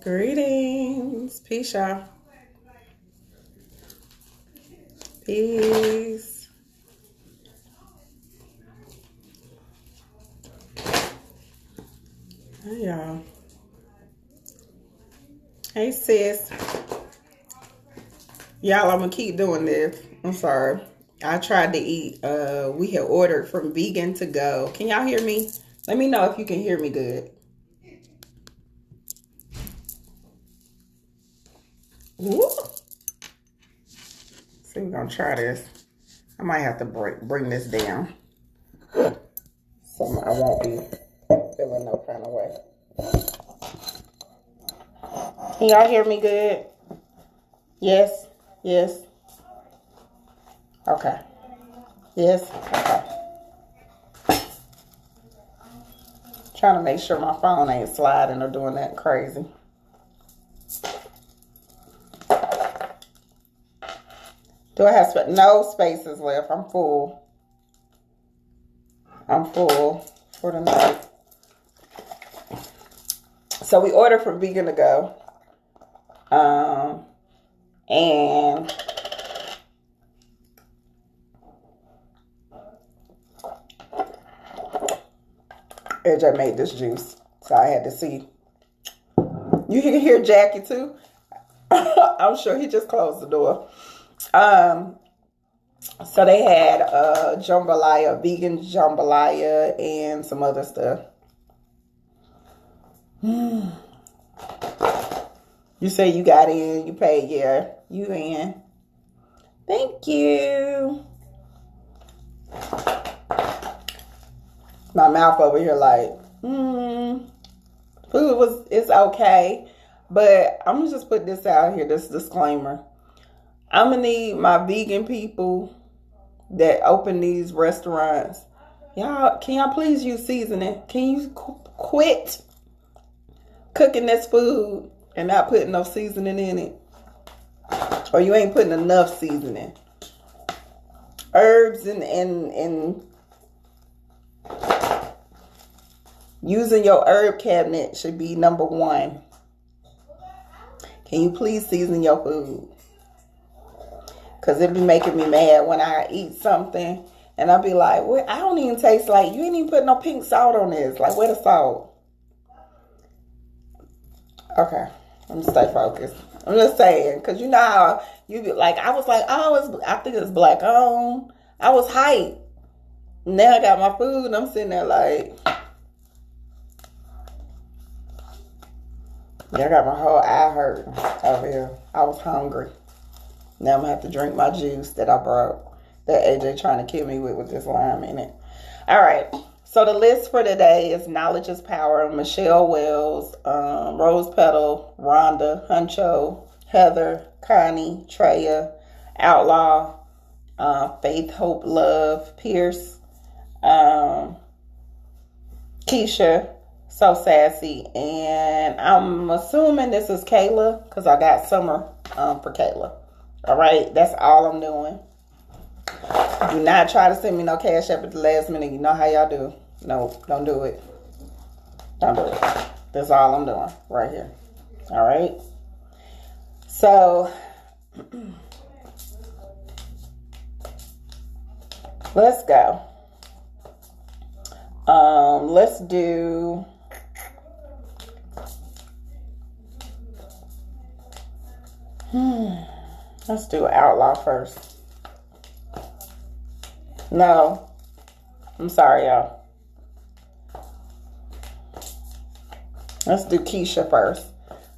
Greetings. Peace, y'all. Peace. Hey, y'all. Hey, sis. Y'all, I'm going to keep doing this. I'm sorry. I tried to eat. We had ordered from Vegan to Go. Can y'all hear me? Let me know if you can hear me good. Woo. See, we're going to try this. I might have to bring this down. So I won't be feeling no kind of way. Can y'all hear me good? Yes? Yes? Okay. Yes? Okay. Trying to make sure my phone ain't sliding or doing that crazy. Do I have no spaces left? I'm full. I'm full for the night. So we ordered from Vegan to Go. And AJ made this juice. So I had to see. You can hear Jackie too. I'm sure he just closed the door. So they had jambalaya, vegan jambalaya, and some other stuff. You say you got in, you paid, yeah, you in. Thank you. My mouth over here like, food it's okay. But I'm gonna just put this out here, this disclaimer. I'm gonna need my vegan people that open these restaurants. Y'all, can y'all please use seasoning? Can you quit cooking this food and not putting no seasoning in it? Or you ain't putting enough seasoning. Herbs and using your herb cabinet should be number one. Can you please season your food? Because it be making me mad when I eat something and I be like, well, I don't even taste like, you ain't even put no pink salt on this. Like, where the salt? Okay, I'm gonna stay focused. I'm just saying, because you know how you be like, I was like, oh, I think it's black owned. I was hyped. Now I got my food and I'm sitting there like, yeah, I got my whole eye hurt over here. I was hungry. Now I'm going to have to drink my juice that I brought, that AJ trying to kill me with this lime in it. All right. So the list for today is Knowledge is Power, Michelle Wells, Rose Petal, Rhonda, Huncho, Heather, Connie, Treya, Outlaw, Faith, Hope, Love, Pierce, Keisha, So Sassy, and I'm assuming this is Kayla because I got Summer for Kayla. All right, that's all I'm doing. Do not try to send me no cash app at the last minute. You know how y'all do. No, don't do it. Don't do it. That's all I'm doing right here. All right. So, let's go. Let's do... Let's do Outlaw first. No. I'm sorry, y'all. Let's do Keisha first.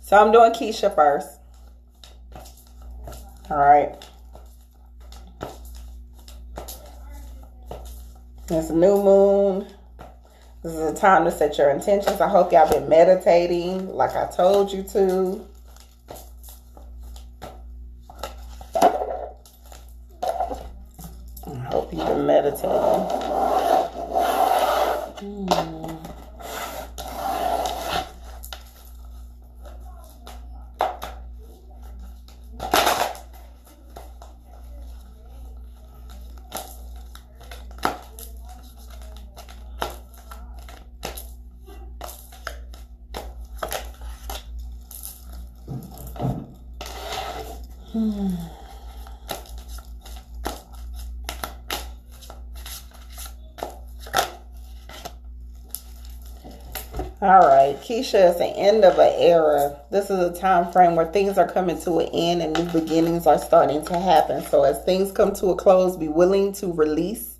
So I'm doing Keisha first. All right. It's a new moon. This is a time to set your intentions. I hope y'all been meditating like I told you to. I hope you've been meditating. All right, Keisha, it's the end of an era. This is a time frame where things are coming to an end and new beginnings are starting to happen. So as things come to a close, be willing to release,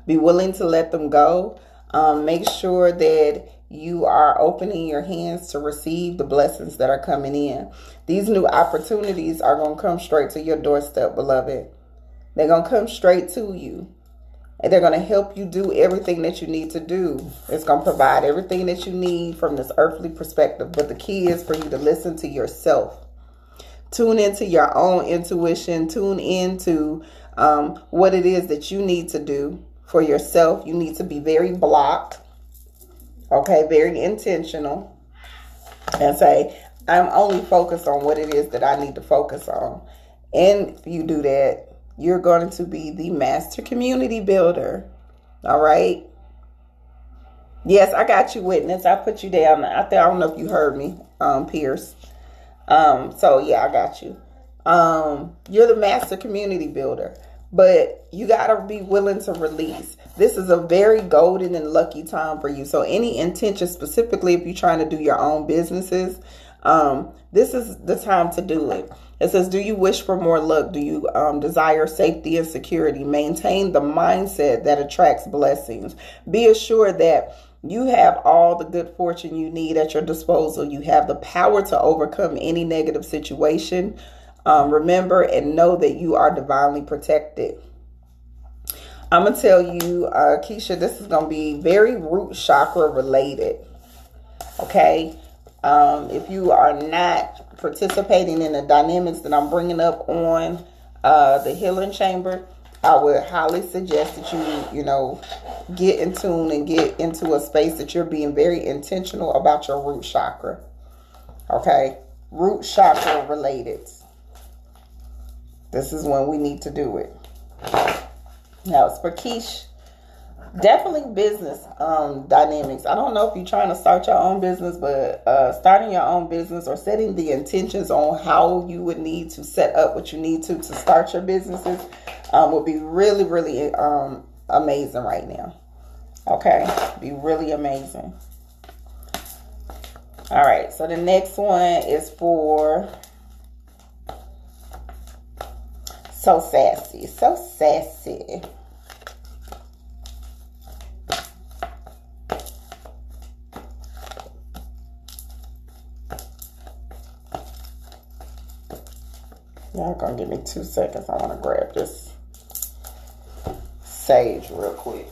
be willing to let them go. Make sure that you are opening your hands to receive the blessings that are coming in. These new opportunities are going to come straight to your doorstep, beloved. They're going to come straight to you. And they're going to help you do everything that you need to do. It's going to provide everything that you need from this earthly perspective. But the key is for you to listen to yourself. Tune into your own intuition. Tune into what it is that you need to do for yourself. You need to be very blocked. Okay, very intentional. And say, I'm only focused on what it is that I need to focus on. And if you do that, you're going to be the master community builder. All right. Yes, I got you, witness. I put you down. I don't know if you heard me, Pierce. So yeah, I got you. You're the master community builder, but you got to be willing to release. This is a very golden and lucky time for you. So any intention, specifically if you're trying to do your own businesses, this is the time to do it. It says, do you wish for more luck? Do you desire safety and security? Maintain the mindset that attracts blessings. Be assured that you have all the good fortune you need at your disposal. You have the power to overcome any negative situation. Remember and know that you are divinely protected. I'm going to tell you, Keisha, this is going to be very root chakra related. Okay. If you are not participating in the dynamics that I'm bringing up on the healing chamber, I would highly suggest that you get in tune and get into a space that you're being very intentional about your root chakra. Okay, root chakra related. This is when we need to do it. Now it's for Keish. Definitely business dynamics. I don't know if you're trying to start your own business, but starting your own business or setting the intentions on how you would need to set up what you need to start your businesses would be really, really amazing right now. Okay, be really amazing. All right, so the next one is for So Sassy. So Sassy. Y'all gonna give me 2 seconds. I want to grab this sage real quick.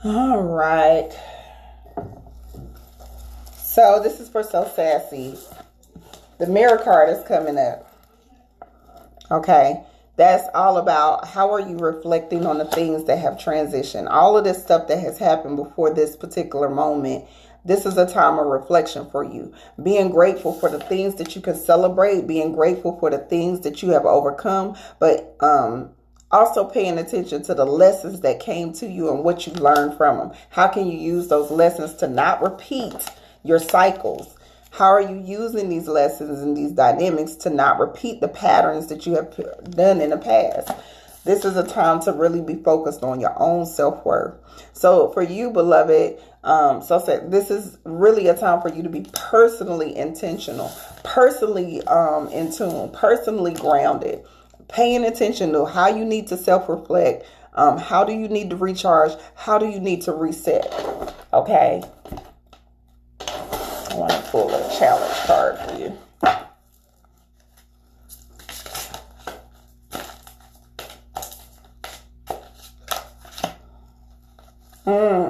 All right. So this is for So Sassy. The Mirror card is coming up. Okay. That's all about how are you reflecting on the things that have transitioned. All of this stuff that has happened before this particular moment. This is a time of reflection for you. Being grateful for the things that you can celebrate. Being grateful for the things that you have overcome. But also paying attention to the lessons that came to you and what you learned from them. How can you use those lessons to not repeat your cycles? How are you using these lessons and these dynamics to not repeat the patterns that you have done in the past? This is a time to really be focused on your own self-worth. So for you, beloved, this is really a time for you to be personally intentional, personally in tune, personally grounded. Paying attention to how you need to self-reflect. How do you need to recharge? How do you need to reset? Okay. I want to pull a challenge card for you.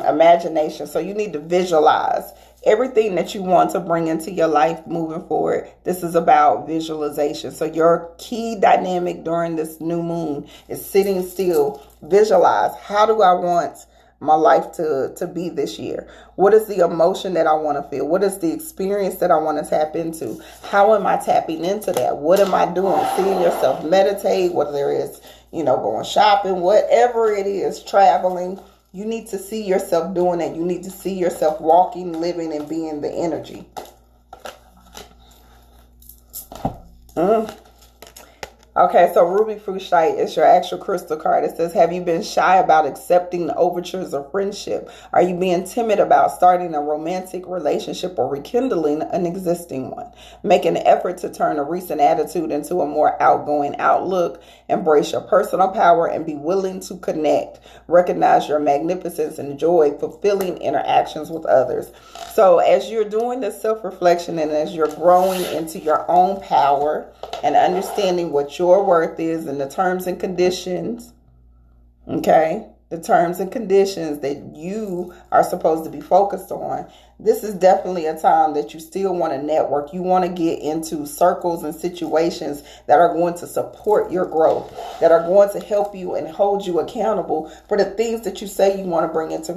Imagination. So you need to visualize everything that you want to bring into your life moving forward, this is about visualization. So your key dynamic during this new moon is sitting still. Visualize, how do I want my life to be this year? What is the emotion that I want to feel? What is the experience that I want to tap into? How am I tapping into that? What am I doing? Seeing yourself meditate, whether it's, going shopping, whatever it is, traveling. You need to see yourself doing it. You need to see yourself walking, living, and being the energy. Okay, so Ruby Fruchtite is your actual crystal card. It says, have you been shy about accepting the overtures of friendship? Are you being timid about starting a romantic relationship or rekindling an existing one? Make an effort to turn a recent attitude into a more outgoing outlook. Embrace your personal power and be willing to connect. Recognize your magnificence and enjoy fulfilling interactions with others. So as you're doing this self-reflection and as you're growing into your own power and understanding what your worth is and the terms and conditions, okay, the terms and conditions that you are supposed to be focused on, this is definitely a time that you still want to network. You want to get into circles and situations that are going to support your growth, that are going to help you and hold you accountable for the things that you say you want to bring into,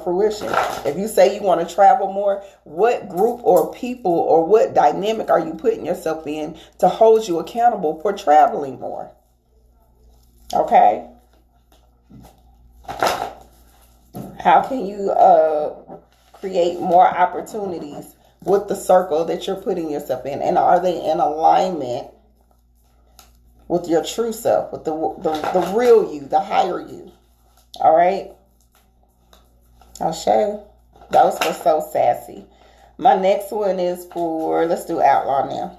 fruition. If you say you want to travel more, what group or people or what dynamic are you putting yourself in to hold you accountable for traveling more? Okay. How can you create more opportunities with the circle that you're putting yourself in? And are they in alignment with your true self, with the real you, the higher you? All right. I'll show. That was for So Sassy. My next one is for, let's do Outlaw now.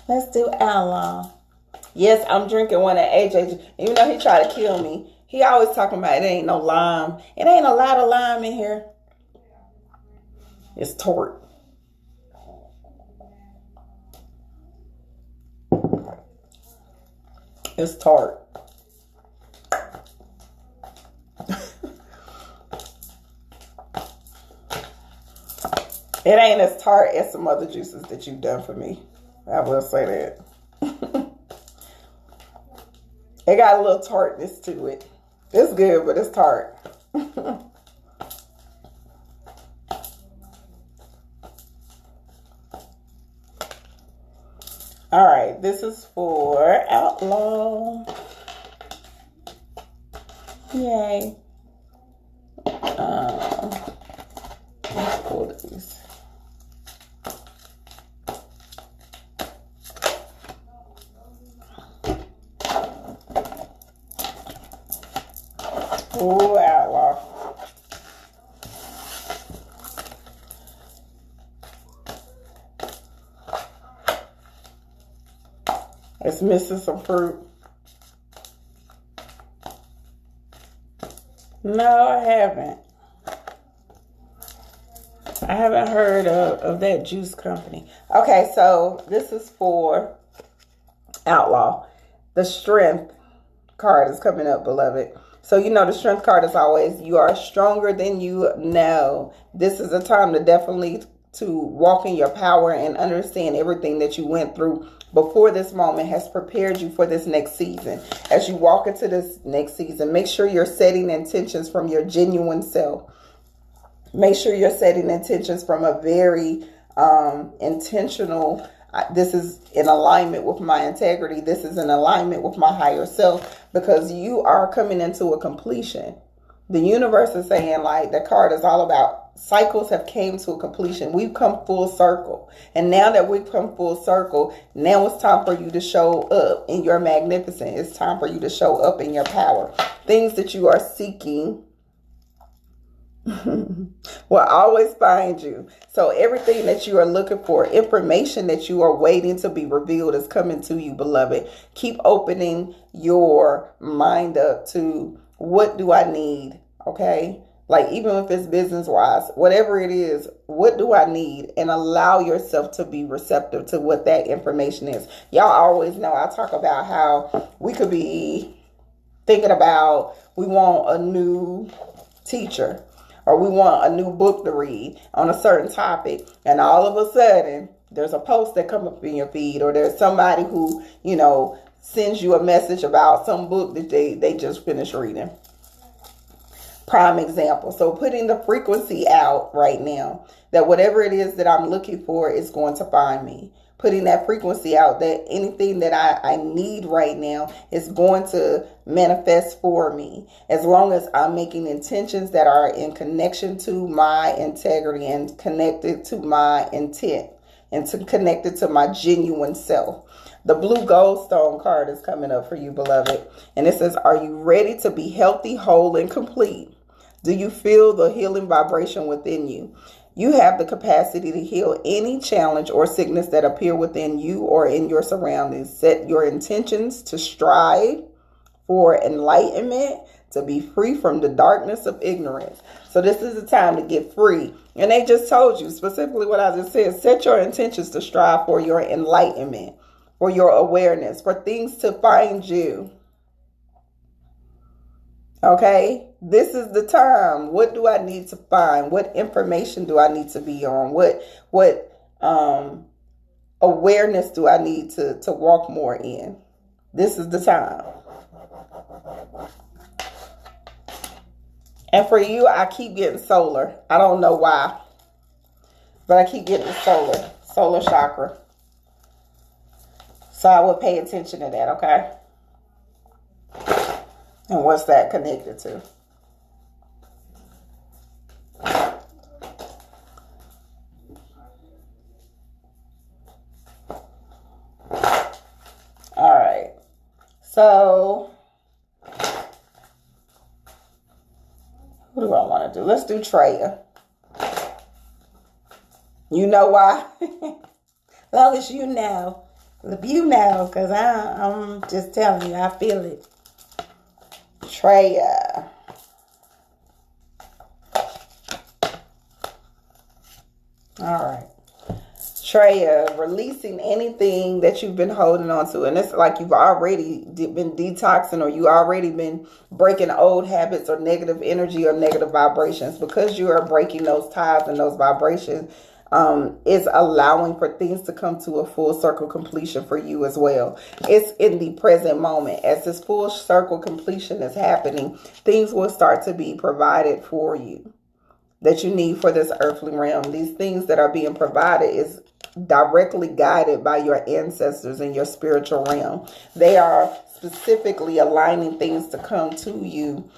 Let's do Outlaw. Yes, I'm drinking one at AJ. Even though he tried to kill me, he always talking about it ain't no lime. It ain't a lot of lime in here. It's tart. It's tart. It ain't as tart as some other juices that you've done for me. I will say that. It got a little tartness to it. It's good, but it's tart. All right, this is for Outlaw. Yay. Let's pull these. Ooh, Outlaw. It's missing some fruit. No, I haven't. I haven't heard of that juice company. Okay, so this is for Outlaw. The Strength card is coming up, beloved. So, the Strength card is always, you are stronger than you know. This is a time to definitely to walk in your power and understand everything that you went through before this moment has prepared you for this next season. As you walk into this next season, make sure you're setting intentions from your genuine self. Make sure you're setting intentions from a very intentional, this is in alignment with my integrity. This is in alignment with my higher self, because you are coming into a completion. The universe is saying, like, the card is all about cycles have came to a completion. We've come full circle. And now that we've come full circle, now it's time for you to show up in your magnificence. It's time for you to show up in your power. Things that you are seeking will always find you. So everything that you are looking for, information that you are waiting to be revealed, is coming to you, beloved. Keep opening your mind up to, what do I need? Okay. Like, even if it's business wise, whatever it is, what do I need? And allow yourself to be receptive to what that information is. Y'all always know I talk about how we could be thinking about, we want a new teacher. or we want a new book to read on a certain topic, and all of a sudden there's a post that comes up in your feed, or there's somebody who, sends you a message about some book that they just finished reading. Prime example. So putting the frequency out right now that whatever it is that I'm looking for is going to find me. Putting that frequency out that anything that I need right now is going to manifest for me. As long as I'm making intentions that are in connection to my integrity and connected to my intent and connected to my genuine self. The blue goldstone card is coming up for you, beloved. And it says, are you ready to be healthy, whole, and complete? Do you feel the healing vibration within you? You have the capacity to heal any challenge or sickness that appear within you or in your surroundings. Set your intentions to strive for enlightenment, to be free from the darkness of ignorance. So this is the time to get free. And they just told you specifically what I just said. Set your intentions to strive for your enlightenment, for your awareness, for things to find you. Okay, this is the time. What do I need to find? What information do I need to be on? What awareness do I need to walk more in? This is the time. And for you, I keep getting solar. I don't know why, but I keep getting solar chakra. So I would pay attention to that, okay? And what's that connected to? All right. So, who do I want to do? Let's do Treya. You know why? As long as you know. You know, because I'm just telling you, I feel it. Treya. All right. Treya, releasing anything that you've been holding on to. And it's like you've already been detoxing, or you already been breaking old habits or negative energy or negative vibrations. Because you are breaking those ties and those vibrations, is allowing for things to come to a full circle completion for you as well. It's in the present moment. As this full circle completion is happening, things will start to be provided for you that you need for this earthly realm. These things that are being provided is directly guided by your ancestors in your spiritual realm. They are specifically aligning things to come to you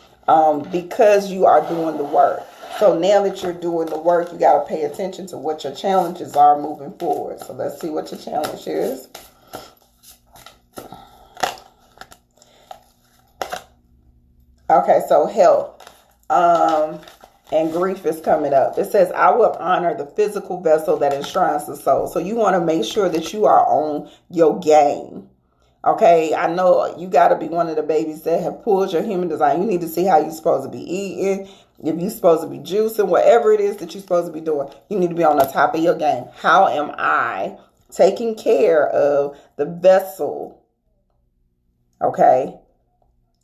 because you are doing the work. So now that you're doing the work, you got to pay attention to what your challenges are moving forward. So let's see what your challenge is. Okay, so health and grief is coming up. It says, I will honor the physical vessel that enshrines the soul. So you want to make sure that you are on your game. Okay, I know you got to be one of the babies that have pulled your human design. You need to see how you're supposed to be eating. If you're supposed to be juicing, whatever it is that you're supposed to be doing, you need to be on the top of your game. How am I taking care of the vessel? Okay,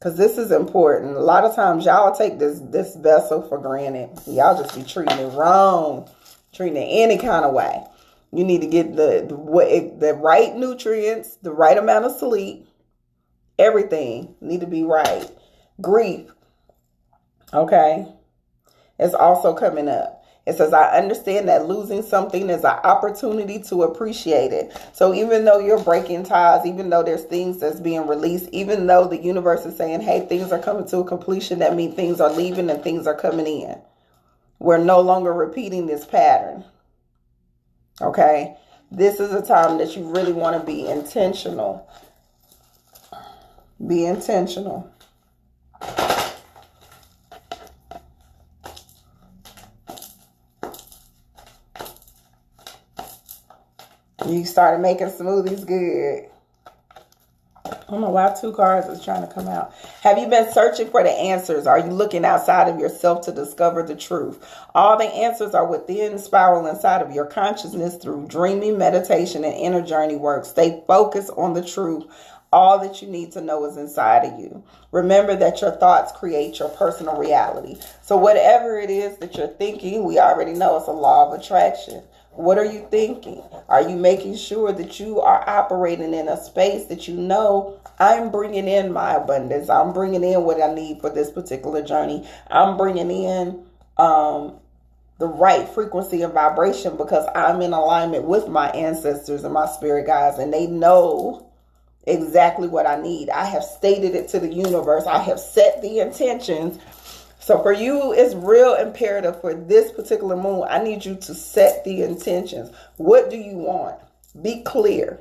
because this is important. A lot of times y'all take this vessel for granted. Y'all just be treating it wrong, treating it any kind of way. You need to get the right nutrients, the right amount of sleep. Everything need to be right. Grief, okay, it's also coming up. It says, I understand that losing something is an opportunity to appreciate it. So even though you're breaking ties, even though there's things that's being released, even though the universe is saying, hey, things are coming to a completion, that means things are leaving and things are coming in. We're no longer repeating this pattern. Okay, this is a time that you really want to be intentional. Be intentional. You started making smoothies good. I don't know why 2 cards is trying to come out. Have you been searching for the answers? Are you looking outside of yourself to discover the truth? All the answers are within, spiral inside of your consciousness through dreaming, meditation, and inner journey work. Stay focused on the truth. All that you need to know is inside of you. Remember that your thoughts create your personal reality. So whatever it is that you're thinking, we already know it's a law of attraction. What are you thinking? Are you making sure that you are operating in a space that you know, I'm bringing in my abundance. I'm bringing in what I need for this particular journey. I'm bringing in the right frequency and vibration because I'm in alignment with my ancestors and my spirit guides, and they know exactly what I need. I have stated it to the universe. I have set the intentions. So for you, it's real imperative for this particular moon. I need you to set the intentions. What do you want? Be clear.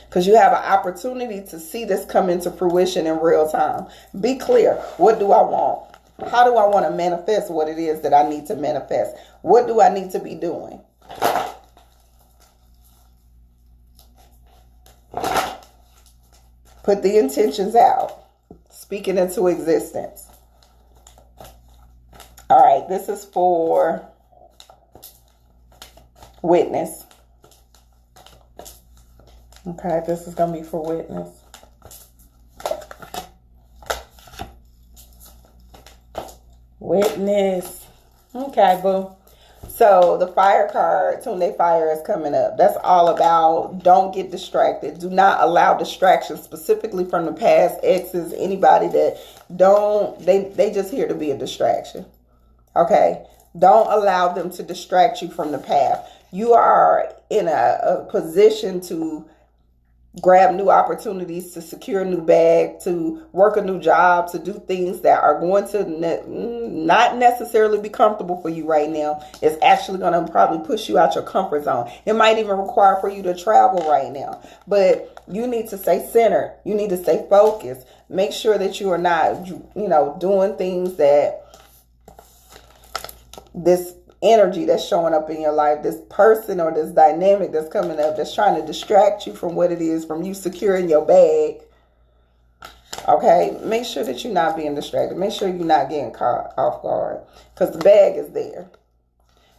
Because you have an opportunity to see this come into fruition in real time. Be clear. What do I want? How do I want to manifest what it is that I need to manifest? What do I need to be doing? Put the intentions out. Speak it into existence. All right, this is for witness. Okay, this is going to be for witness. Witness. Okay, boo. So the fire card, Tunde Fire, is coming up. That's all about don't get distracted. Do not allow distractions, specifically from the past exes, anybody that they just here to be a distraction. Okay? Don't allow them to distract you from the path. You are in a position to grab new opportunities, to secure a new bag, to work a new job, to do things that are going to not necessarily be comfortable for you right now. It's actually going to probably push you out your comfort zone. It might even require for you to travel right now. But you need to stay centered. You need to stay focused. Make sure that you are not, doing things that this energy that's showing up in your life, this person or this dynamic that's coming up that's trying to distract you from what it is, from you securing your bag. Okay, make sure that you're not being distracted. Make sure you're not getting caught off guard, because the bag is there,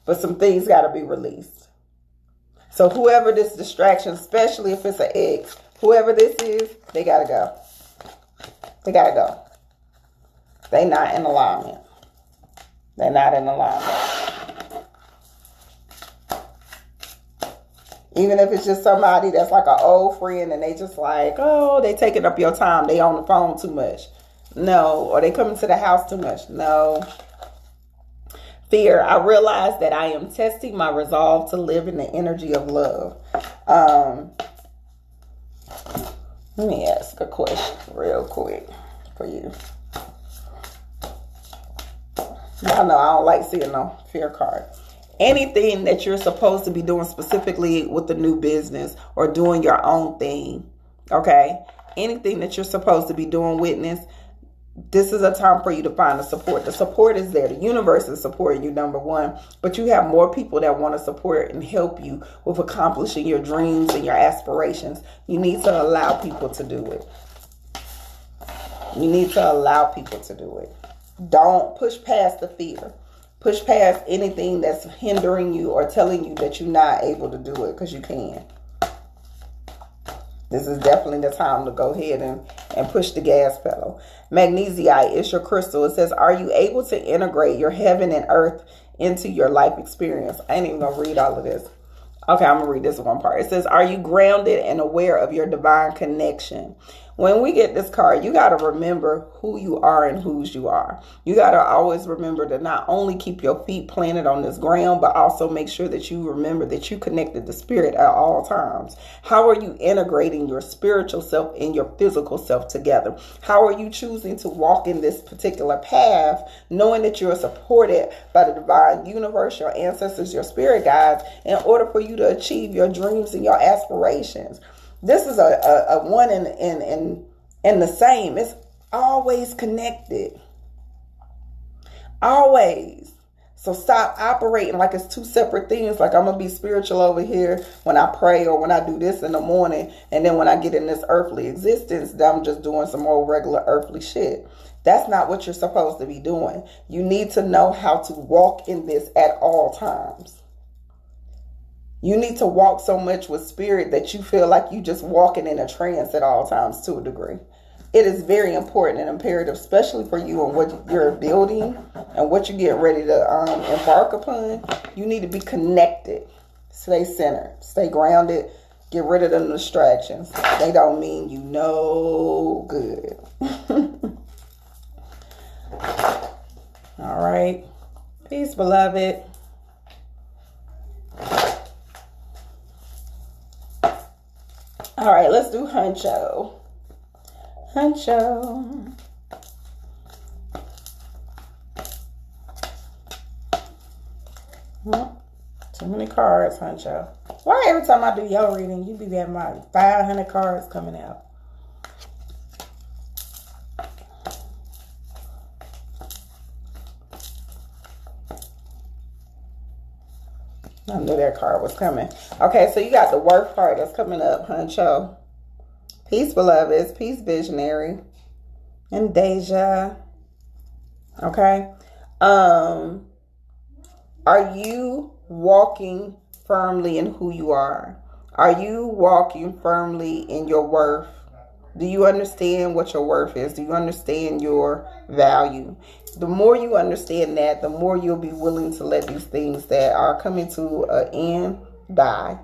but some things got to be released. So whoever this distraction, especially if it's an ex, whoever this is, they got to go. They got to go. They not in alignment. They're not in alignment. Even if it's just somebody that's like an old friend and they just like, oh, they taking up your time. They on the phone too much. No. Or they coming to the house too much. No. Fear. I realize that I am testing my resolve to live in the energy of love. Let me ask a question real quick for you. Y'all know I don't like seeing no fear card. Anything that you're supposed to be doing, specifically with the new business or doing your own thing, okay? Anything that you're supposed to be doing, witness, this is a time for you to find the support. The support is there. The universe is supporting you, number one. But you have more people that want to support and help you with accomplishing your dreams and your aspirations. You need to allow people to do it. You need to allow people to do it. Don't push past the fear. Push past anything that's hindering you or telling you that you're not able to do it, because you can. This is definitely the time to go ahead and push the gas pedal. Magnesite is your crystal. It says, are you able to integrate your heaven and earth into your life experience? I ain't even going to read all of this. Okay, I'm going to read this one part. It says, are you grounded and aware of your divine connection? When we get this card, you got to remember who you are and whose you are. You got to always remember to not only keep your feet planted on this ground, but also make sure that you remember that you connected to spirit at all times. How are you integrating your spiritual self and your physical self together? How are you choosing to walk in this particular path, knowing that you're supported by the divine universe, your ancestors, your spirit guides, in order for you to achieve your dreams and your aspirations? This is a one and the same. It's always connected. Always. So stop operating like it's two separate things. Like, I'm going to be spiritual over here when I pray or when I do this in the morning. And then when I get in this earthly existence, I'm just doing some more regular earthly shit. That's not what you're supposed to be doing. You need to know how to walk in this at all times. You need to walk so much with spirit that you feel like you just walking in a trance at all times to a degree. It is very important and imperative, especially for you and what you're building and what you get ready to embark upon. You need to be connected. Stay centered. Stay grounded. Get rid of them distractions. They don't mean you no good. All right. Peace, beloved. All right, let's do Huncho. Huncho. Too many cards, Huncho. Why every time I do your reading, you be having my 500 cards coming out? I knew that card was coming. Okay, so you got the work card that's coming up, Huncho. Peace, beloveds. Peace, visionary. And Deja. Okay. Are you walking firmly in who you are? Are you walking firmly in your worth? Do you understand what your worth is? Do you understand your value? The more you understand that, the more you'll be willing to let these things that are coming to an end die.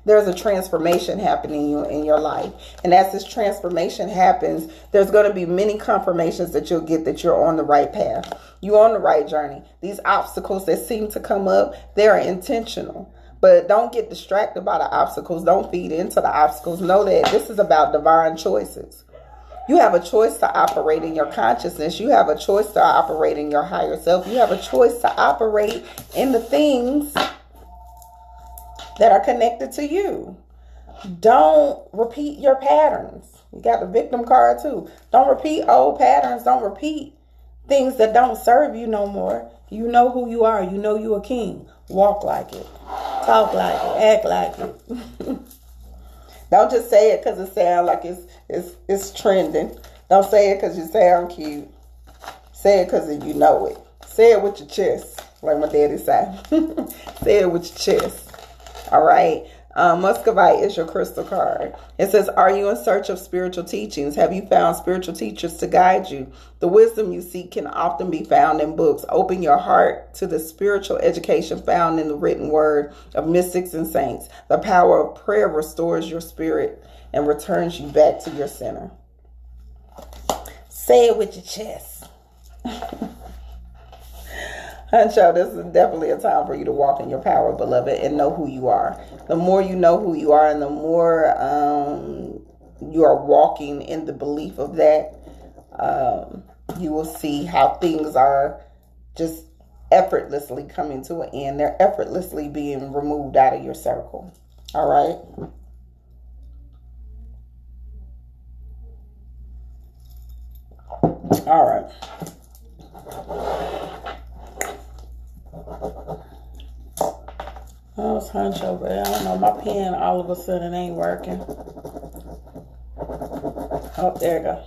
There's a transformation happening in your life. And as this transformation happens, there's going to be many confirmations that you'll get that you're on the right path. You're on the right journey. These obstacles that seem to come up, they're intentional. But don't get distracted by the obstacles. Don't feed into the obstacles. Know that this is about divine choices. You have a choice to operate in your consciousness. You have a choice to operate in your higher self. You have a choice to operate in the things that are connected to you. Don't repeat your patterns. You got the victim card too. Don't repeat old patterns. Don't repeat things that don't serve you no more. You know who you are. You know you're a king. Walk like it. Talk like it. Act like it. Don't just say it because it sounds like it's trending. Don't say it because you sound cute. Say it because you know it. Say it with your chest, like my daddy said. Say it with your chest. All right. Muscovite is your crystal card. It says, are you in search of spiritual teachings? Have you found spiritual teachers to guide you? The wisdom you seek can often be found in books. Open your heart to the spiritual education found in the written word of mystics and saints. The power of prayer restores your spirit and returns you back to your center. Say it with your chest. Huncho, this is definitely a time for you to walk in your power, beloved, and know who you are. The more you know who you are and the more you are walking in the belief of that, you will see how things are just effortlessly coming to an end. They're effortlessly being removed out of your circle. All right? All right. Oh, it's Huncho, but I don't know. My pen all of a sudden ain't working. Oh, there you go.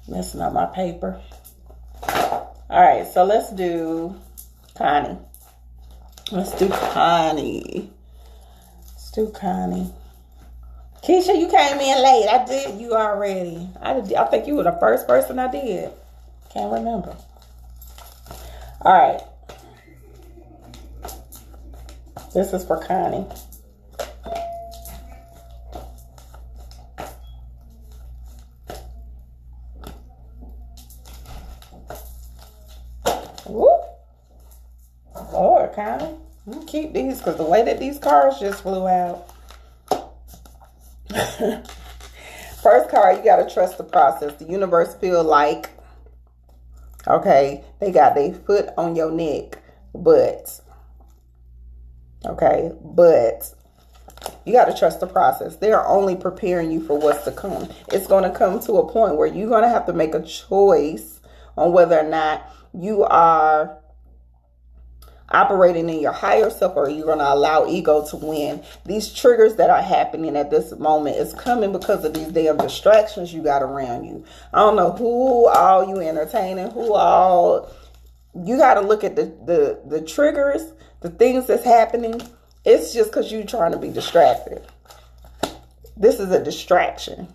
Messing up my paper. All right, so let's do Connie. Let's do Connie. Keisha, you came in late. I did you already. I think you were the first person I did. Can't remember. All right. This is for Connie. Whoop. Lord, Connie. I'm gonna keep these because the way that these cards just flew out. First card, you got to trust the process. The universe feel like, okay, they got their foot on your neck, but you got to trust the process. They're only preparing you for what's to come. It's going to come to a point where you're going to have to make a choice on whether or not you are operating in your higher self or you're going to allow ego to win. These triggers that are happening at this moment is coming because of these damn distractions you got around you. I don't know who all you entertaining, who all... You got to look at the triggers, the things that's happening, It's just because you're trying to be distracted. This is a distraction.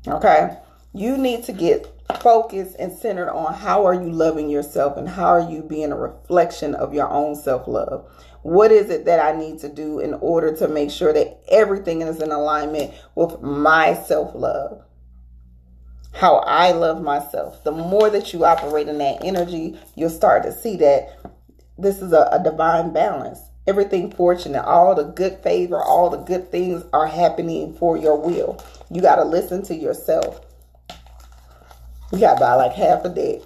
Okay? You need to get focused and centered on how are you loving yourself and how are you being a reflection of your own self-love. What is it that I need to do in order to make sure that everything is in alignment with my self-love? How I love myself. The more that you operate in that energy, you'll start to see that this is a divine balance. Everything fortunate, all the good favor, all the good things are happening for your will. You got to listen to yourself. You got to buy like half a deck.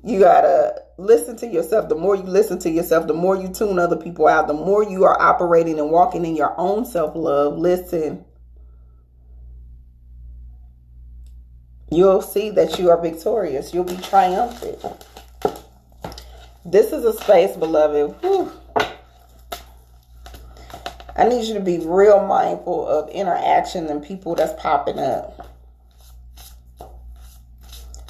You got to listen to yourself. The more you listen to yourself, the more you tune other people out, the more you are operating and walking in your own self-love. Listen. You'll see that you are victorious. You'll be triumphant. This is a space, beloved. Whew. I need you to be real mindful of interaction and people that's popping up.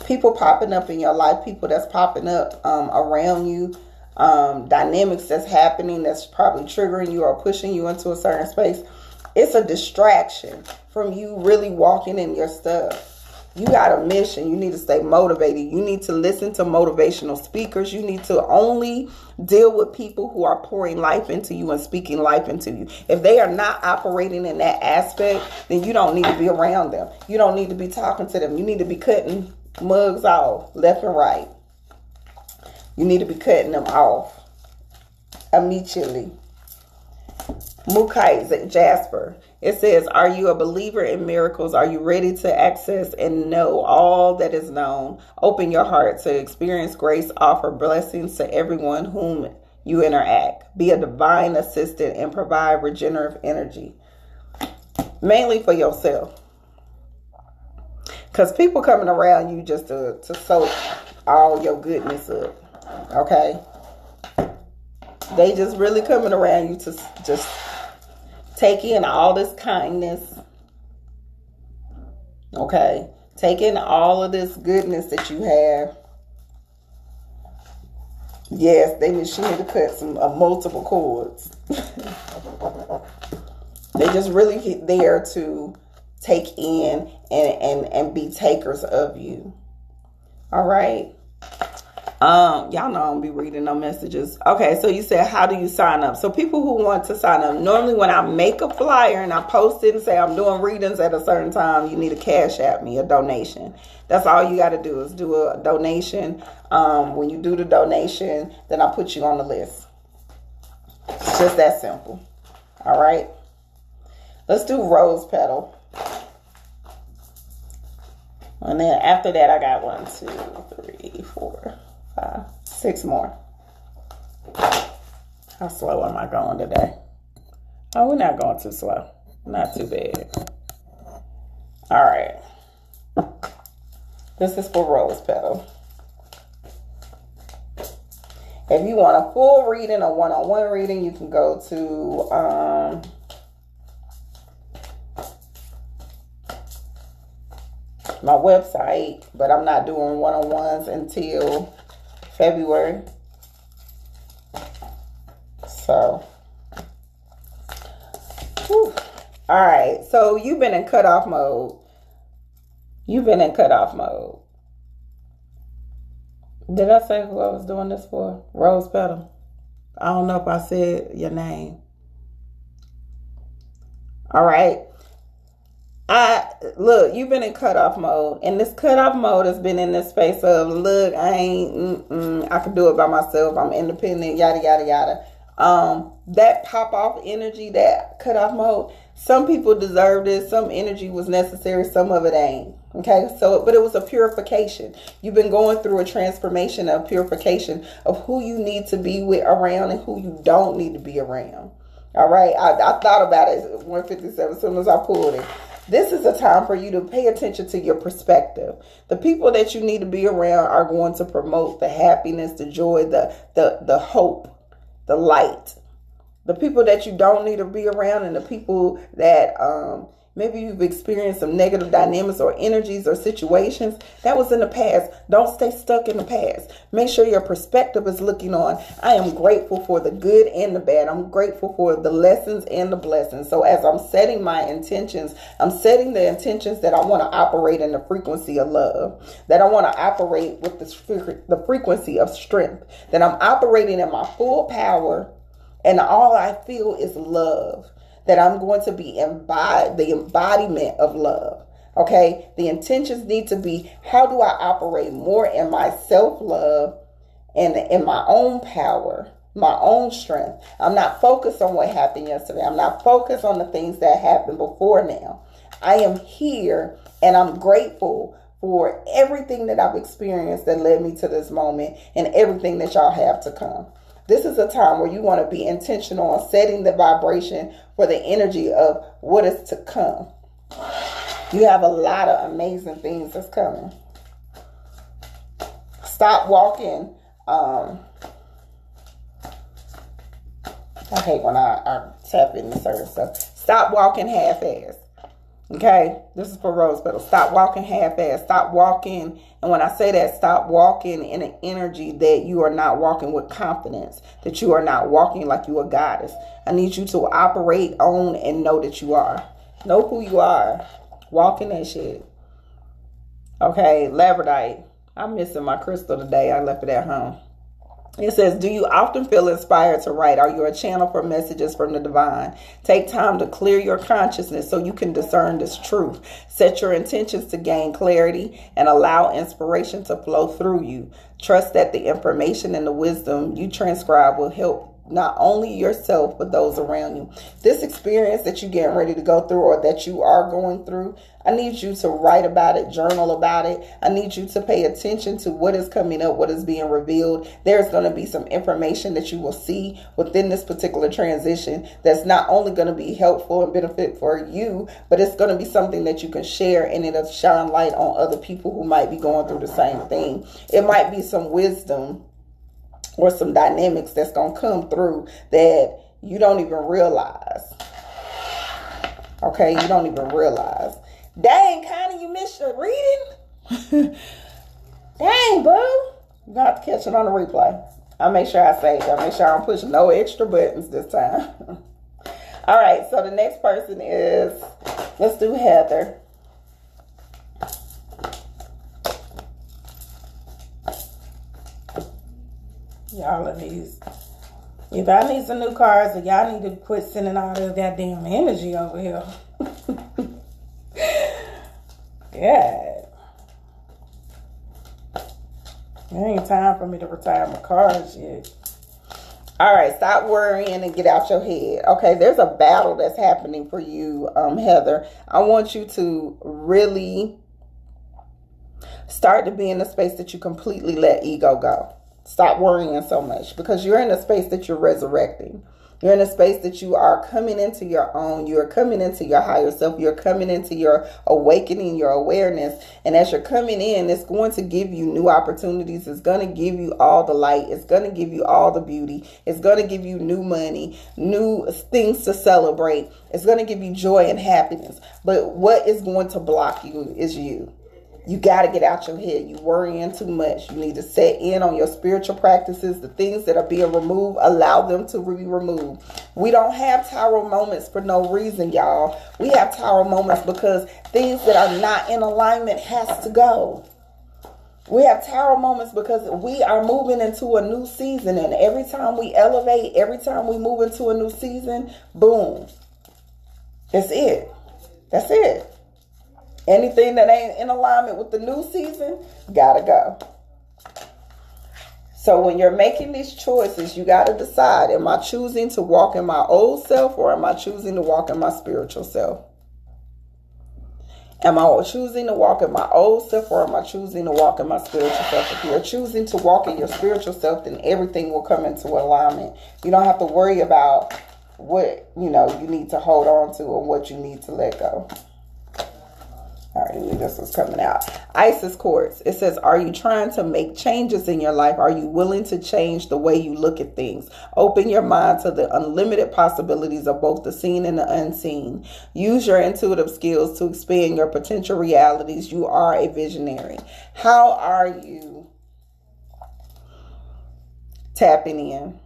People popping up in your life, people that's popping up around you, dynamics that's happening that's probably triggering you or pushing you into a certain space. It's a distraction from you really walking in your stuff. You got a mission. You need to stay motivated. You need to listen to motivational speakers. You need to only deal with people who are pouring life into you and speaking life into you. If they are not operating in that aspect, then you don't need to be around them. You don't need to be talking to them. You need to be cutting mugs off left and right. You need to be cutting them off immediately. Mukai Jasper. It says, are you a believer in miracles? Are you ready to access and know all that is known? Open your heart to experience grace, offer blessings to everyone whom you interact. Be a divine assistant and provide regenerative energy. Mainly for yourself. Because people coming around you just to soak all your goodness up. Okay? They just really coming around you to just take in all this kindness. Okay? Take in all of this goodness that you have. Yes, she need to cut some multiple cords. They just really there to take in and be takers of you. All right? Y'all know I don't be reading no messages. Okay, so you said, how do you sign up? So people who want to sign up, normally when I make a flyer and I post it and say I'm doing readings at a certain time, you need to cash at me a donation. That's all you got to do is do a donation. When you do the donation, then I put you on the list. It's just that simple. All right. Let's do rose petal. And then after that, I got 1, 2, 3, 4, 5, 6 more. How slow am I going today? Oh, we're not going too slow. Not too bad. All right. This is for rose petal. If you want a full reading, a one-on-one reading, you can go to my website, but I'm not doing one-on-ones until February. So, whew. All right. So you've been in cutoff mode. You've been in cutoff mode. Did I say who I was doing this for? Rose petal. I don't know if I said your name. All right. Look, you've been in cutoff mode, and this cutoff mode has been in this space of, look, I can do it by myself. I'm independent, yada, yada, yada. That pop off energy, that cutoff mode, some people deserve this. Some energy was necessary. Some of it ain't. Okay. So, but it was a purification. You've been going through a transformation of purification of who you need to be with around and who you don't need to be around. All right. I thought about it at 1:57 as soon as I pulled it. This is a time for you to pay attention to your perspective. The people that you need to be around are going to promote the happiness, the joy, the hope, the light. The people that you don't need to be around and the people that Maybe you've experienced some negative dynamics or energies or situations. That was in the past. Don't stay stuck in the past. Make sure your perspective is looking on. I am grateful for the good and the bad. I'm grateful for the lessons and the blessings. So as I'm setting my intentions, I'm setting the intentions that I want to operate in the frequency of love, that I want to operate with the frequency of strength, that I'm operating in my full power, and all I feel is love, that I'm going to be the embodiment of love. Okay, the intentions need to be, how do I operate more in my self-love and in my own power, my own strength? I'm not focused on what happened yesterday. I'm not focused on the things that happened before now. I am here and I'm grateful for everything that I've experienced that led me to this moment and everything that y'all have to come. This is a time where you want to be intentional on setting the vibration for the energy of what is to come. You have a lot of amazing things that's coming. Stop walking. I hate when I tap into certain stuff. Stop walking half-assed. Okay, this is for Rose Petal. Stop walking half-assed. Stop walking, and when I say that, stop walking in an energy that you are not walking with confidence, that you are not walking like you a goddess. I need you to operate, own, and know that you are. Know who you are. Walk in that shit. Okay, labradorite. I'm missing my crystal today. I left it at home. It says, do you often feel inspired to write? Are you a channel for messages from the divine? Take time to clear your consciousness so you can discern this truth. Set your intentions to gain clarity and allow inspiration to flow through you. Trust that the information and the wisdom you transcribe will help not only yourself, but those around you. This experience that you're getting ready to go through or that you are going through, I need you to write about it, journal about it. I need you to pay attention to what is coming up, what is being revealed. There's going to be some information that you will see within this particular transition that's not only going to be helpful and benefit for you, but it's going to be something that you can share and it'll shine light on other people who might be going through the same thing. It might be some wisdom or some dynamics that's going to come through that you don't even realize. Okay, you don't even realize. Dang, Connie, you missed your reading? Dang, boo. You got to catch it on the replay. I'll make sure I say it. I'll make sure I don't push no extra buttons this time. All right, so the next person is, let's do Heather. Y'all of these. If I need some new cards, then y'all need to quit sending all this goddamn energy over here. Yeah. It ain't time for me to retire my cards yet. All right, stop worrying and get out your head. Okay, there's a battle that's happening for you, Heather. I want you to really start to be in a space that you completely let ego go. Stop worrying so much because you're in a space that you're resurrecting. You're in a space that you are coming into your own. You're coming into your higher self. You're coming into your awakening, your awareness. And as you're coming in, it's going to give you new opportunities. It's going to give you all the light. It's going to give you all the beauty. It's going to give you new money, new things to celebrate. It's going to give you joy and happiness. But what is going to block you is you. You got to get out your head. You worrying too much. You need to set in on your spiritual practices. The things that are being removed, allow them to be removed. We don't have tower moments for no reason, y'all. We have tower moments because things that are not in alignment has to go. We have tower moments because we are moving into a new season. And every time we elevate, every time we move into a new season, boom. That's it. That's it. Anything that ain't in alignment with the new season, gotta go. So when you're making these choices, you gotta decide, am I choosing to walk in my old self or am I choosing to walk in my spiritual self? Am I choosing to walk in my old self or am I choosing to walk in my spiritual self? If you're choosing to walk in your spiritual self, then everything will come into alignment. You don't have to worry about what, you need to hold on to or what you need to let go. I already knew this was coming out. Isis Quartz. It says, are you trying to make changes in your life? Are you willing to change the way you look at things? Open your mind to the unlimited possibilities of both the seen and the unseen. Use your intuitive skills to expand your potential realities. You are a visionary. How are you tapping in?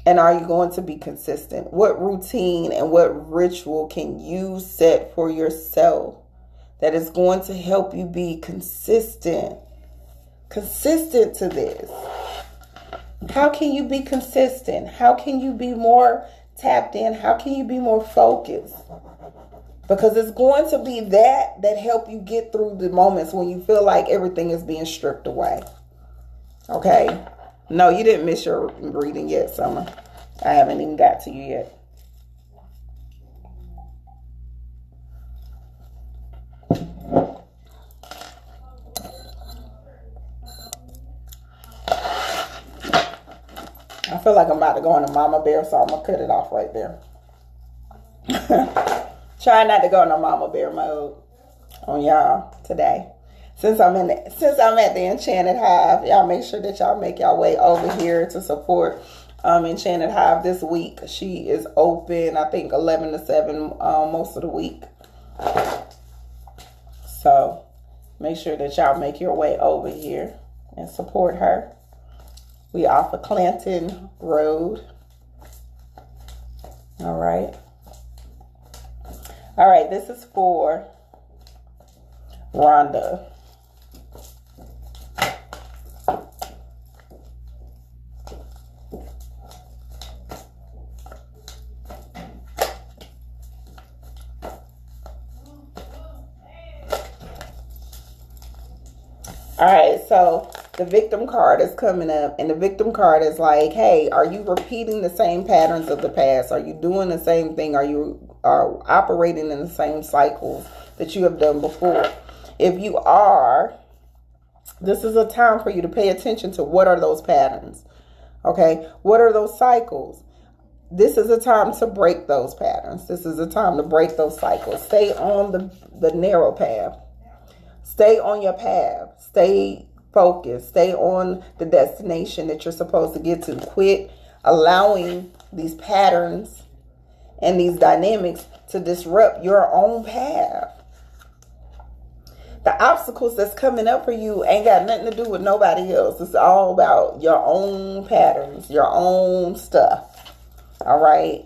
And are you going to be consistent? What routine and what ritual can you set for yourself that is going to help you be consistent? Consistent to this. How can you be consistent? How can you be more tapped in? How can you be more focused? Because it's going to be that help you get through the moments when you feel like everything is being stripped away. Okay? No, you didn't miss your reading yet, Summer. I haven't even got to you yet. I feel like I'm about to go into Mama Bear, so I'm going to cut it off right there. Try not to go into Mama Bear mode on y'all today. Since I'm at the Enchanted Hive, y'all make sure that y'all make y'all way over here to support Enchanted Hive this week. She is open, I think, 11 to 7 most of the week. So make sure that y'all make your way over here and support her. We off of Clanton Road. All right. All right, this is for Rhonda. All right, so the victim card is coming up, and the victim card is like, hey, are you repeating the same patterns of the past? Are you doing the same thing? Are you operating in the same cycles that you have done before? If you are, this is a time for you to pay attention to what are those patterns, okay? What are those cycles? This is a time to break those patterns. This is a time to break those cycles. Stay on the narrow path. Stay on your path. Stay focused. Stay on the destination that you're supposed to get to. Quit allowing these patterns and these dynamics to disrupt your own path. The obstacles that's coming up for you ain't got nothing to do with nobody else. It's all about your own patterns, your own stuff. All right?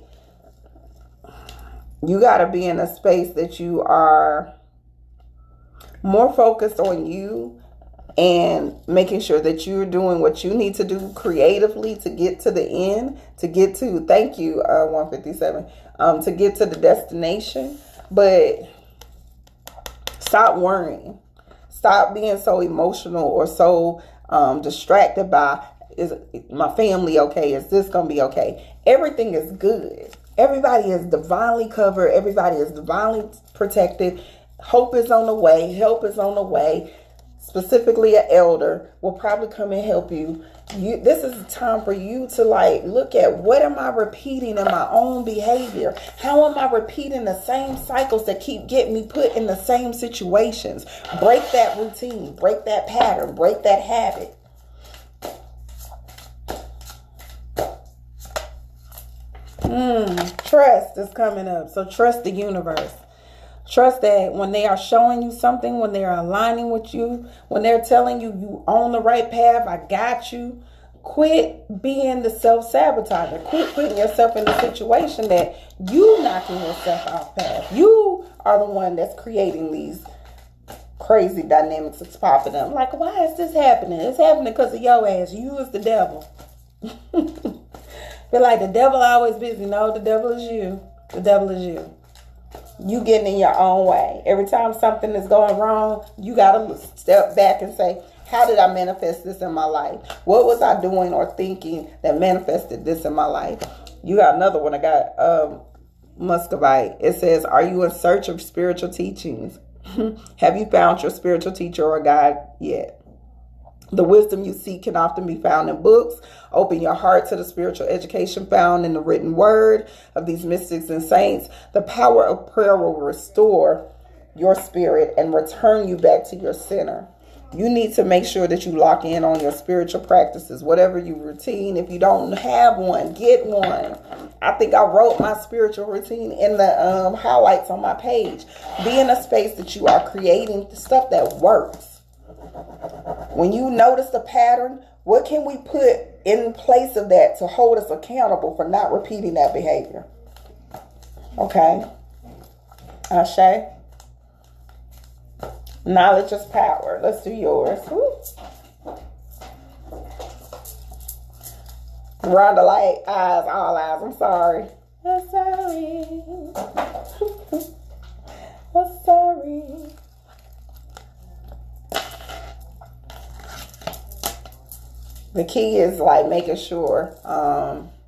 You got to be in a space that you are more focused on you and making sure that you're doing what you need to do creatively to get to the end, to get to, thank you, 157, to get to the destination. But stop worrying. Stop being so emotional or so distracted by, is my family okay? Is this going to be okay? Everything is good. Everybody is divinely covered. Everybody is divinely protected. Hope is on the way. Help is on the way. Specifically, an elder will probably come and help you. This is a time for you to look at, what am I repeating in my own behavior? How am I repeating the same cycles that keep getting me put in the same situations? Break that routine. Break that pattern. Break that habit. Trust is coming up. So trust the universe. Trust that when they are showing you something, when they are aligning with you, when they're telling you you on the right path, I got you. Quit being the self-sabotager. Quit putting yourself in a situation that you knocking yourself off path. You are the one that's creating these crazy dynamics that's popping up. Like, why is this happening? It's happening because of your ass. You is the devil. Feel like the devil always busy. No, the devil is you. The devil is you. You getting in your own way. Every time something is going wrong, you got to step back and say, how did I manifest this in my life? What was I doing or thinking that manifested this in my life? You got another one. I got Muscovite. It says, are you in search of spiritual teachings? Have you found your spiritual teacher or guide yet? The wisdom you seek can often be found in books. Open your heart to the spiritual education found in the written word of these mystics and saints. The power of prayer will restore your spirit and return you back to your center. You need to make sure that you lock in on your spiritual practices, whatever your routine. If you don't have one, get one. I think I wrote my spiritual routine in the highlights on my page. Be in a space that you are creating stuff that works. When you notice the pattern, what can we put in place of that to hold us accountable for not repeating that behavior? Okay. Ashe. Knowledge is power. Let's do yours. Woo. Rhonda like eyes, all eyes. I'm sorry. I'm sorry. I'm sorry. The key is like making sure,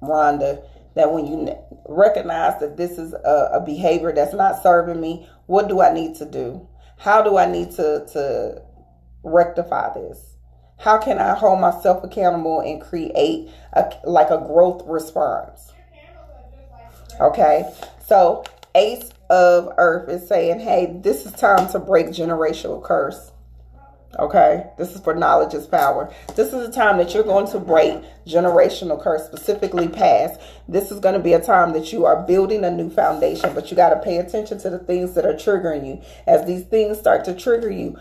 Rhonda, that when you recognize that this is a behavior that's not serving me, what do I need to do? How do I need to rectify this? How can I hold myself accountable and create a growth response? Okay, so Ace of Earth is saying, hey, this is time to break generational curse. Okay, this is for knowledge is power. This is a time that you're going to break generational curse, specifically past. This is going to be a time that you are building a new foundation, but you got to pay attention to the things that are triggering you. As these things start to trigger you,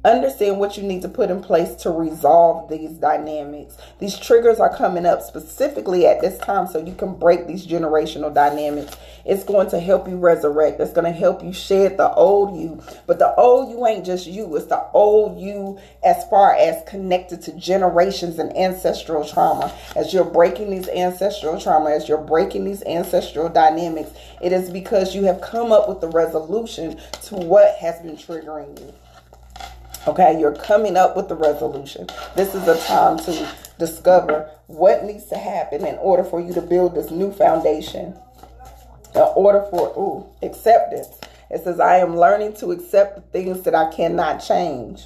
understand what you need to put in place to resolve these dynamics. These triggers are coming up specifically at this time so you can break these generational dynamics. It's going to help you resurrect. It's going to help you shed the old you. But the old you ain't just you. It's the old you as far as connected to generations and ancestral trauma. As you're breaking these ancestral trauma, as you're breaking these ancestral dynamics, it is because you have come up with the resolution to what has been triggering you. Okay, you're coming up with the resolution. This is a time to discover what needs to happen in order for you to build this new foundation. In order for acceptance. It says, I am learning to accept the things that I cannot change.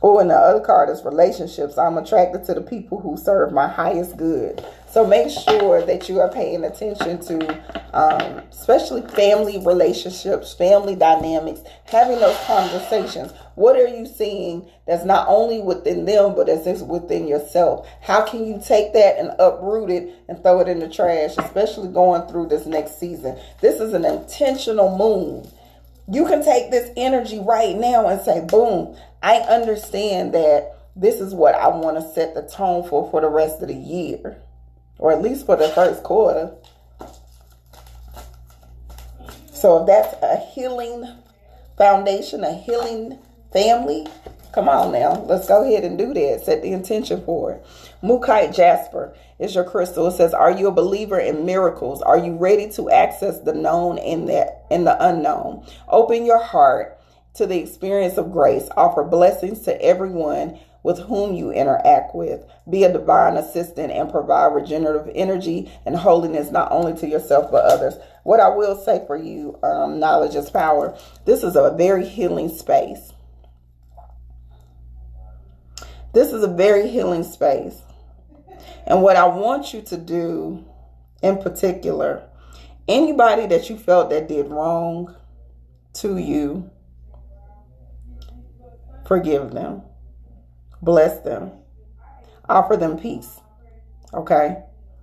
And the other card is relationships. I'm attracted to the people who serve my highest good. So make sure that you are paying attention to especially family relationships, family dynamics, having those conversations. What are you seeing that's not only within them, but as within yourself? How can you take that and uproot it and throw it in the trash, especially going through this next season? This is an intentional move. You can take this energy right now and say, boom, I understand that this is what I want to set the tone for the rest of the year, or at least for the first quarter. So if that's a healing foundation, a healing family, come on now, let's go ahead and do that. Set the intention for it. Mukite Jasper is your crystal. It says, are you a believer in miracles? Are you ready to access the known and the unknown? Open your heart to the experience of grace. Offer blessings to everyone with whom you interact with. Be a divine assistant and provide regenerative energy and holiness not only to yourself but others. What I will say for you, knowledge is power. This is a very healing space. This is a very healing space. And what I want you to do in particular, anybody that you felt that did wrong to you, forgive them. Bless them. Offer them peace. Okay?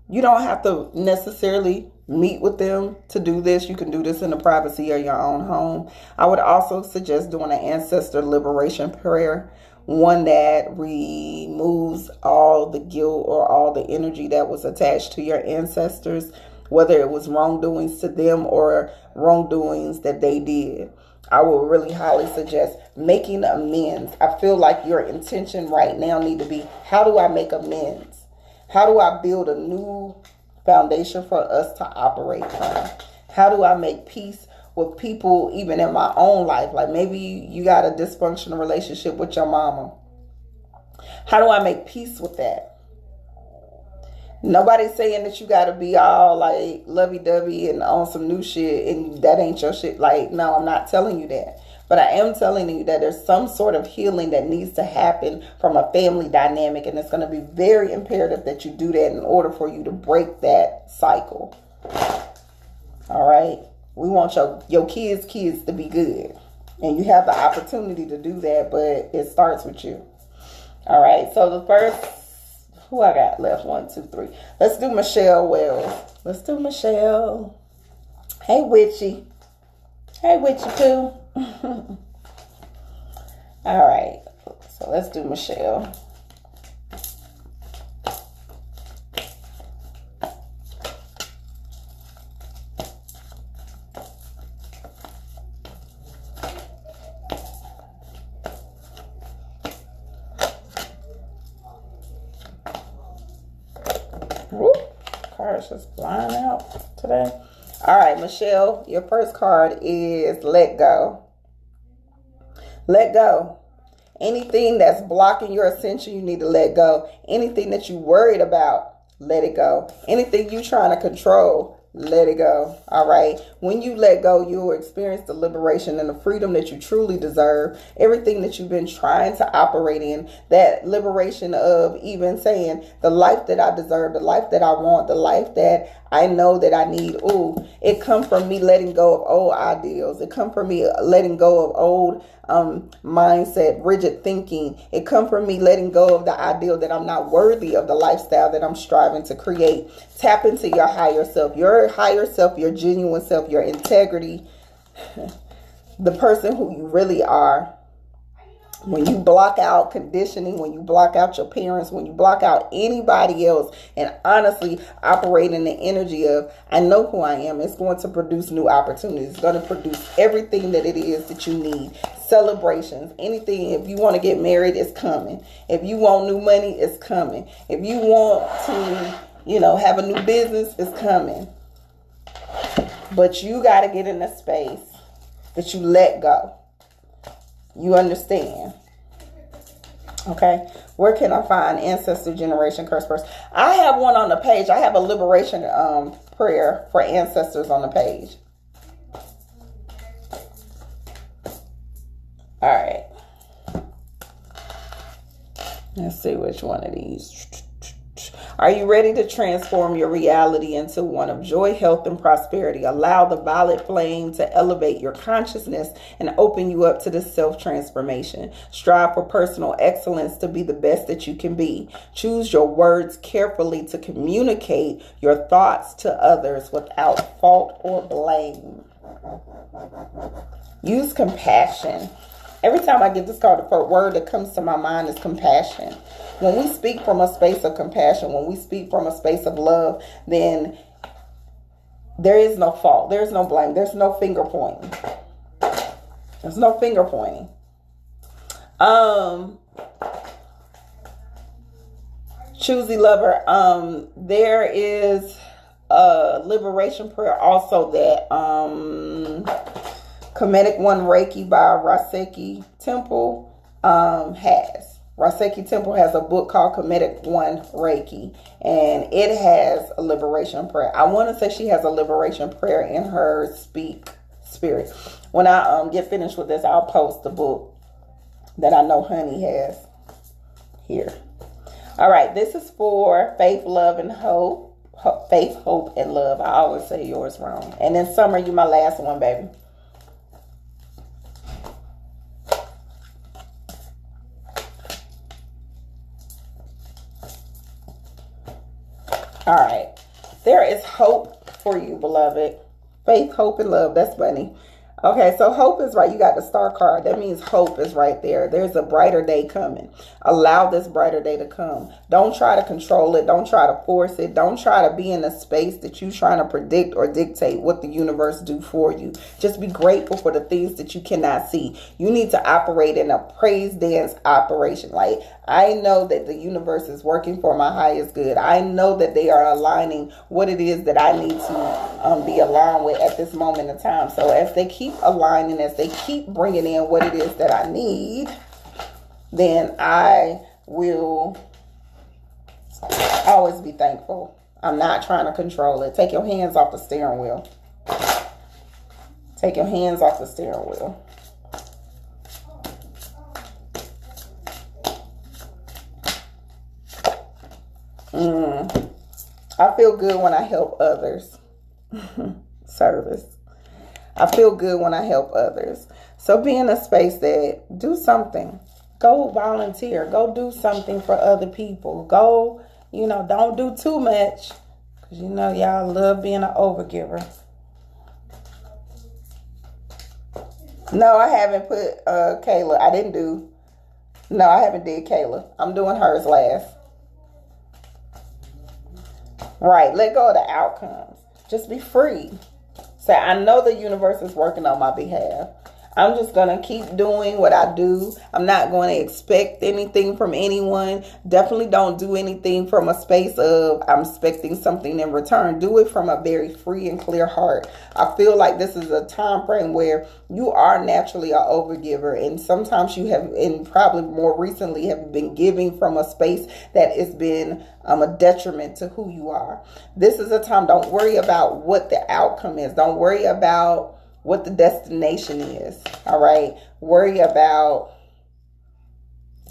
You don't have to necessarily meet with them to do this. You can do this in the privacy of your own home. I would also suggest doing an ancestor liberation prayer, one that removes all the guilt or all the energy that was attached to your ancestors, whether it was wrongdoings to them or wrongdoings that they did. I will really highly suggest making amends. I feel like your intention right now need to be, how do I make amends? How do I build a new foundation for us to operate from? How do I make peace with people even in my own life? Like maybe you got a dysfunctional relationship with your mama. How do I make peace with that? Nobody's saying that you got to be all like lovey-dovey and on some new shit and that ain't your shit. Like, no, I'm not telling you that. But But I am telling you that there's some sort of healing that needs to happen from a family dynamic. And it's going to be very imperative that you do that in order for you to break that cycle. All right. We want your kids' kids to be good. And you have the opportunity to do that, but it starts with you. All right. So the first, who I got left? 1, 2, 3. Let's do Michelle Wells. Let's do Michelle. Hey, Witchy. Hey, Witchy Pooh. All right. So let's do Michelle. Cards just flying out today. All right, Michelle, your first card is let go. Let go. Anything that's blocking your ascension, you need to let go. Anything that you're worried about, let it go. Anything you're trying to control, let it go. All right. When you let go, you'll experience the liberation and the freedom that you truly deserve. Everything that you've been trying to operate in, that liberation of even saying the life that I deserve, the life that I want, the life that I know that I need. Ooh, it come from me letting go of old ideals. It come from me letting go of old mindset, rigid thinking. It come from me letting go of the ideal that I'm not worthy of the lifestyle that I'm striving to create. Tap into your higher self, your genuine self, your integrity, the person who you really are. When you block out conditioning, when you block out your parents, when you block out anybody else, and honestly operate in the energy of, I know who I am, it's going to produce new opportunities. It's going to produce everything that it is that you need. Celebrations, anything. If you want to get married, it's coming. If you want new money, it's coming. If you want to, have a new business, it's coming. But you got to get in a space that you let go. You understand? Okay. Where can I find ancestor generation curse first? I have one on the page. I have a liberation prayer for ancestors on the page. All right. Let's see which one of these. Are you ready to transform your reality into one of joy, health, and prosperity? Allow the violet flame to elevate your consciousness and open you up to this self-transformation. Strive for personal excellence to be the best that you can be. Choose your words carefully to communicate your thoughts to others without fault or blame. Use compassion. Every time I get this card, the word that comes to my mind is compassion. When we speak from a space of compassion, when we speak from a space of love, then there is no fault. There's no blame. There's no finger pointing. There's no finger pointing. Choosy lover. There is a liberation prayer also that Comedic One Reiki by Raseki Temple has. Raseki Temple has a book called Comedic One Reiki, and it has a liberation prayer. I want to say she has a liberation prayer in her Speak Spirit. When I get finished with this, I'll post the book that I know Honey has here. All right, this is for Faith, Love, and Hope. Faith, Hope, and Love. I always say yours wrong. And then Summer, you my last one, baby. All right. There is hope for you, beloved. Faith, hope, and love. That's funny. Okay, so hope is right. You got the star card. That means hope is right there. There's a brighter day coming. Allow this brighter day to come. Don't try to control it. Don't try to force it. Don't try to be in a space that you're trying to predict or dictate what the universe do for you. Just be grateful for the things that you cannot see. You need to operate in a praise dance operation. Like, I know that the universe is working for my highest good. I know that they are aligning what it is that I need to be aligned with at this moment in time. So as they keep aligning, as they keep bringing in what it is that I need, then I will always be thankful. I'm not trying to control it. Take your hands off the steering wheel. Take your hands off the steering wheel. I feel good when I help others. Service. I feel good when I help others. So be in a space that do something. Go volunteer. Go do something for other people. Go, don't do too much. Because y'all love being an overgiver. No, I haven't put Kayla. I haven't did Kayla. I'm doing hers last. Right. Let go of the outcomes. Just be free. Say, I know the universe is working on my behalf. I'm just going to keep doing what I do. I'm not going to expect anything from anyone. Definitely don't do anything from a space of I'm expecting something in return. Do it from a very free and clear heart. I feel like this is a time frame where you are naturally an overgiver. And sometimes you have, and probably more recently, have been giving from a space that has been a detriment to who you are. This is a time, don't worry about what the outcome is. Don't worry about what the destination is. All right. Worry about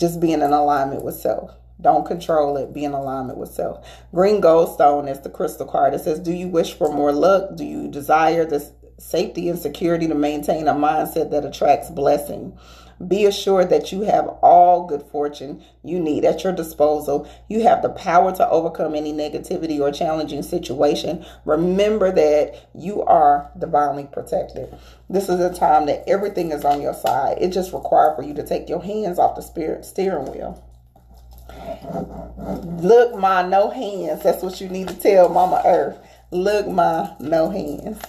just being in alignment with self. Don't control it. Be in alignment with self. Green Goldstone is the crystal card. It says, do you wish for more luck? Do you desire this safety and security to maintain a mindset that attracts blessing? Be assured that you have all good fortune you need at your disposal. You have the power to overcome any negativity or challenging situation. Remember that you are divinely protected. This is a time that everything is on your side. It just requires for you to take your hands off the steering wheel. Look, my no hands. That's what you need to tell Mama Earth. Look, my no hands.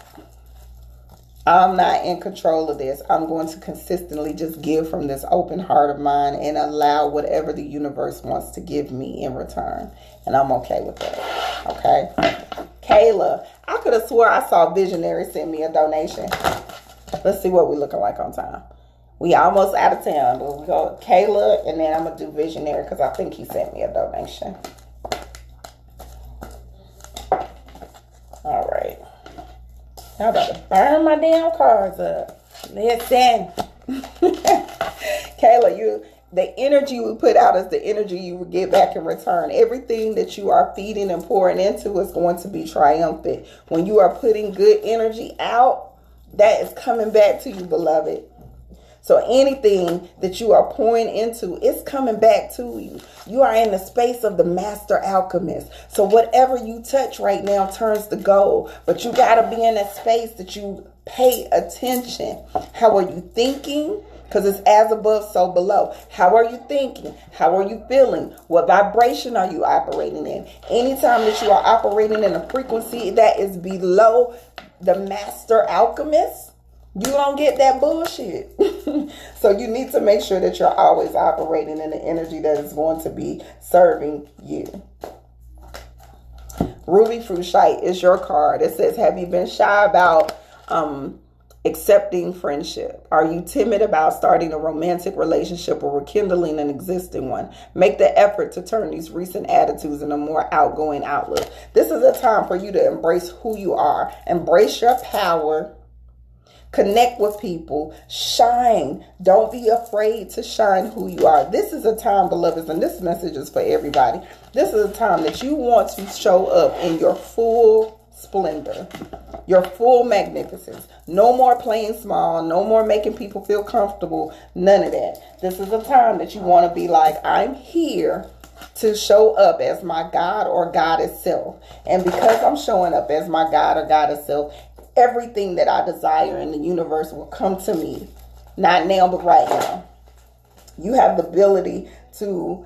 I'm not in control of this. I'm going to consistently just give from this open heart of mine and allow whatever the universe wants to give me in return. And I'm okay with that. Okay. Kayla, I could have swore I saw Visionary send me a donation. Let's see what we're looking like on time. We almost out of town. But we go Kayla, and then I'm going to do Visionary because I think he sent me a donation. All right. I'm about to burn my damn cards up. Listen. Kayla, the energy we put out is the energy you will get back in return. Everything that you are feeding and pouring into is going to be triumphant. When you are putting good energy out, that is coming back to you, beloved. So anything that you are pouring into, it's coming back to you. You are in the space of the master alchemist. So whatever you touch right now turns to gold. But you got to be in that space that you pay attention. How are you thinking? Because it's as above, so below. How are you thinking? How are you feeling? What vibration are you operating in? Anytime that you are operating in a frequency that is below the master alchemist, you don't get that bullshit. So you need to make sure that you're always operating in the energy that is going to be serving you. Ruby Fruitshite is your card. It says, have you been shy about accepting friendship? Are you timid about starting a romantic relationship or rekindling an existing one? Make the effort to turn these recent attitudes in a more outgoing outlook. This is a time for you to embrace who you are. Embrace your power. Connect with people. Shine. Don't be afraid to shine who you are. This is a time, beloveds, and this message is for everybody. This is a time that you want to show up in your full splendor, your full magnificence. No more playing small. No more making people feel comfortable. None of that. This is a time that you want to be like, I'm here to show up as my God or Goddess self. And because I'm showing up as my God or Goddess self, everything that I desire in the universe will come to me. Not now, but right now. You have the ability to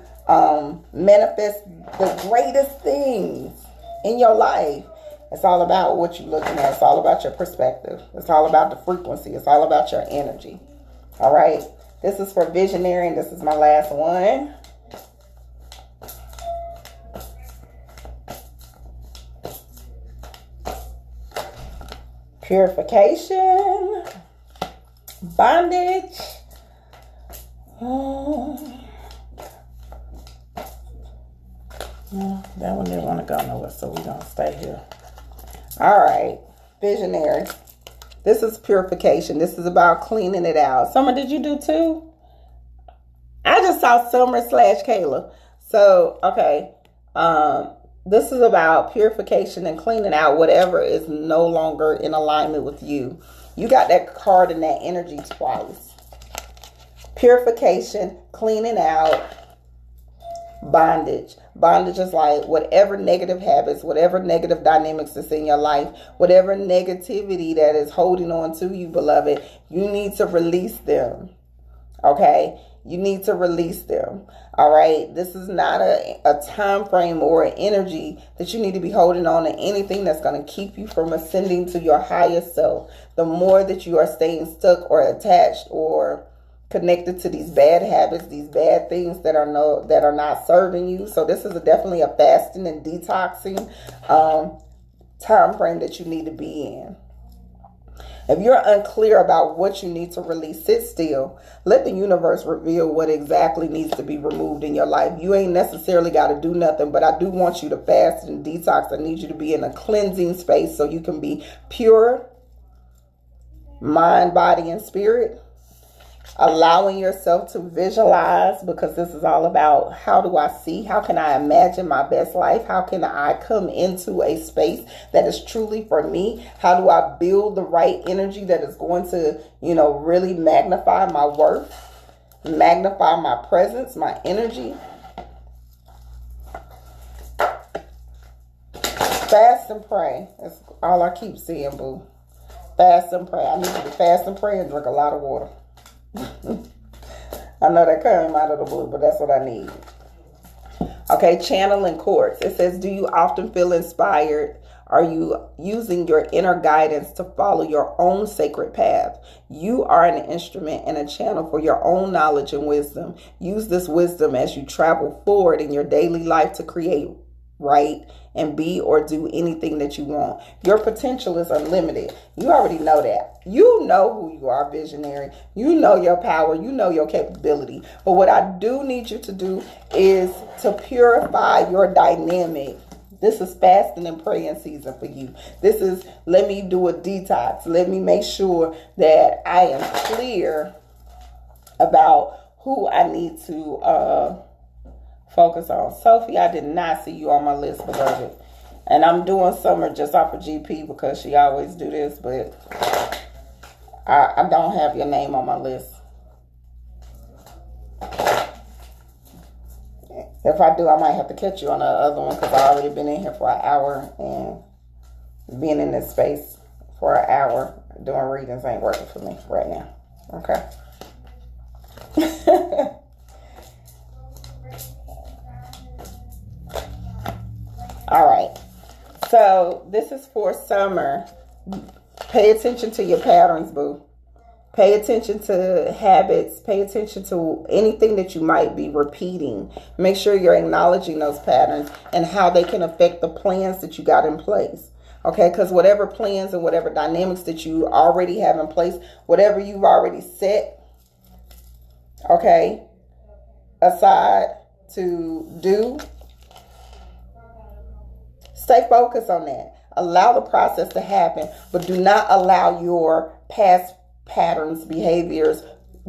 manifest the greatest things in your life. It's all about what you're looking at. It's all about your perspective. It's all about the frequency. It's all about your energy. All right. This is for Visionary, and this is my last one. Purification, bondage, that one didn't want to go nowhere, so we're going to stay here. All right, Visionary. This is purification. This is about cleaning it out. Summer, did you do two? I just saw Summer / Kayla. So, okay. This is about purification and cleaning out whatever is no longer in alignment with you. You got that card and that energy twice. Purification, cleaning out, bondage. Bondage is like whatever negative habits, whatever negative dynamics that's in your life, whatever negativity that is holding on to you, beloved, you need to release them. Okay? You need to release them. All right? This is not a time frame or an energy that you need to be holding on to anything that's going to keep you from ascending to your highest self. The more that you are staying stuck or attached or connected to these bad habits, these bad things that are not serving you. So this is definitely a fasting and detoxing time frame that you need to be in. If you're unclear about what you need to release, sit still. Let the universe reveal what exactly needs to be removed in your life. You ain't necessarily got to do nothing, but I do want you to fast and detox. I need you to be in a cleansing space so you can be pure, mind, body, and spirit. Allowing yourself to visualize, because this is all about how do I see? How can I imagine my best life? How can I come into a space that is truly for me? How do I build the right energy that is going to, really magnify my worth, magnify my presence, my energy? Fast and pray. That's all I keep seeing, boo. Fast and pray. I need you to fast and pray and drink a lot of water. I know that came out of the blue, but that's what I need. Okay, channeling quartz. It says, do you often feel inspired? Are you using your inner guidance to follow your own sacred path? You are an instrument and a channel for your own knowledge and wisdom. Use this wisdom as you travel forward in your daily life to create, write, and be or do anything that you want. Your potential is unlimited. You already know that. You know who you are, visionary. You know your power. You know your capability. But what I do need you to do is to purify your dynamic. This is fasting and praying season for you. This is, let me do a detox. Let me make sure that I am clear about who I need to focus on. Sophie, I did not see you on my list, beloved. And I'm doing Summer just off of GP because she always do this, but I don't have your name on my list. If I do, I might have to catch you on the other one because I already been in here for an hour, and being in this space for an hour doing readings ain't working for me right now. Okay. All right. So this is for summer. Pay attention to your patterns, boo. Pay attention to habits. Pay attention to anything that you might be repeating. Make sure you're acknowledging those patterns and how they can affect the plans that you got in place. Okay, because whatever plans and whatever dynamics that you already have in place, whatever you've already set, okay, aside to do, stay focused on that. Allow the process to happen, but do not allow your past patterns, behaviors,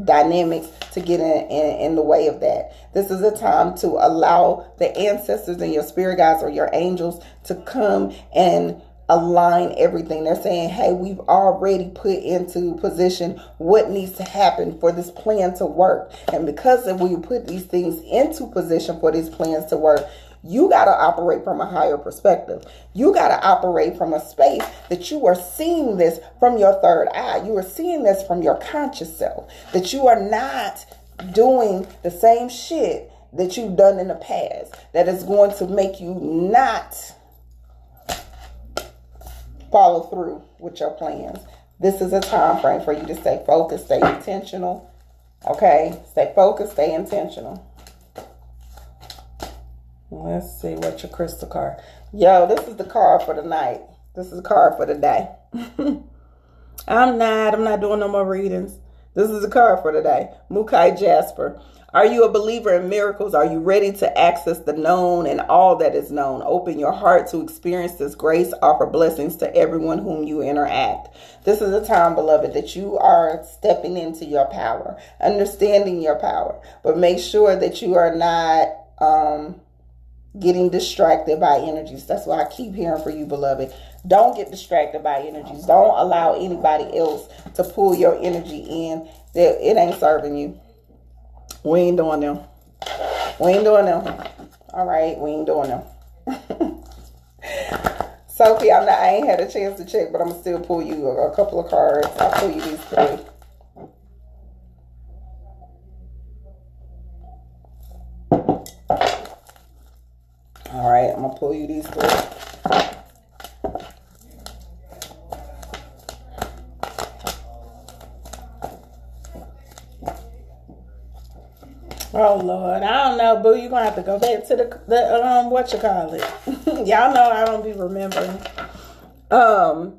dynamics to get in the way of that. This is a time to allow the ancestors and your spirit guides or your angels to come and align everything. They're saying, hey, we've already put into position what needs to happen for this plan to work. And because if we put these things into position for these plans to work, you got to operate from a higher perspective. You got to operate from a space that you are seeing this from your third eye. You are seeing this from your conscious self. That you are not doing the same shit that you've done in the past. That is going to make you not follow through with your plans. This is a time frame for you to stay focused, stay intentional. Okay? Stay focused, stay intentional. Let's see what your crystal card. Yo, this is the card for the night. This is the card for the day. I'm not doing no more readings. This is the card for the day. Mukai Jasper. Are you a believer in miracles? Are you ready to access the known and all that is known? Open your heart to experience this grace. Offer blessings to everyone whom you interact. This is a time, beloved, that you are stepping into your power, understanding your power. But make sure that you are not getting distracted by energies. That's why I keep hearing for you, beloved. Don't get distracted by energies. Don't allow anybody else to pull your energy in that it ain't serving you. We ain't doing them. We ain't doing them. All right, we ain't doing them. Sophie, I ain't had a chance to check, but I'm gonna still pull you a couple of cards. I'll pull you these 3. All right, I'm gonna pull you these 3. Oh Lord, I don't know, boo. You're gonna have to go back to the what you call it. Y'all know I don't be remembering. So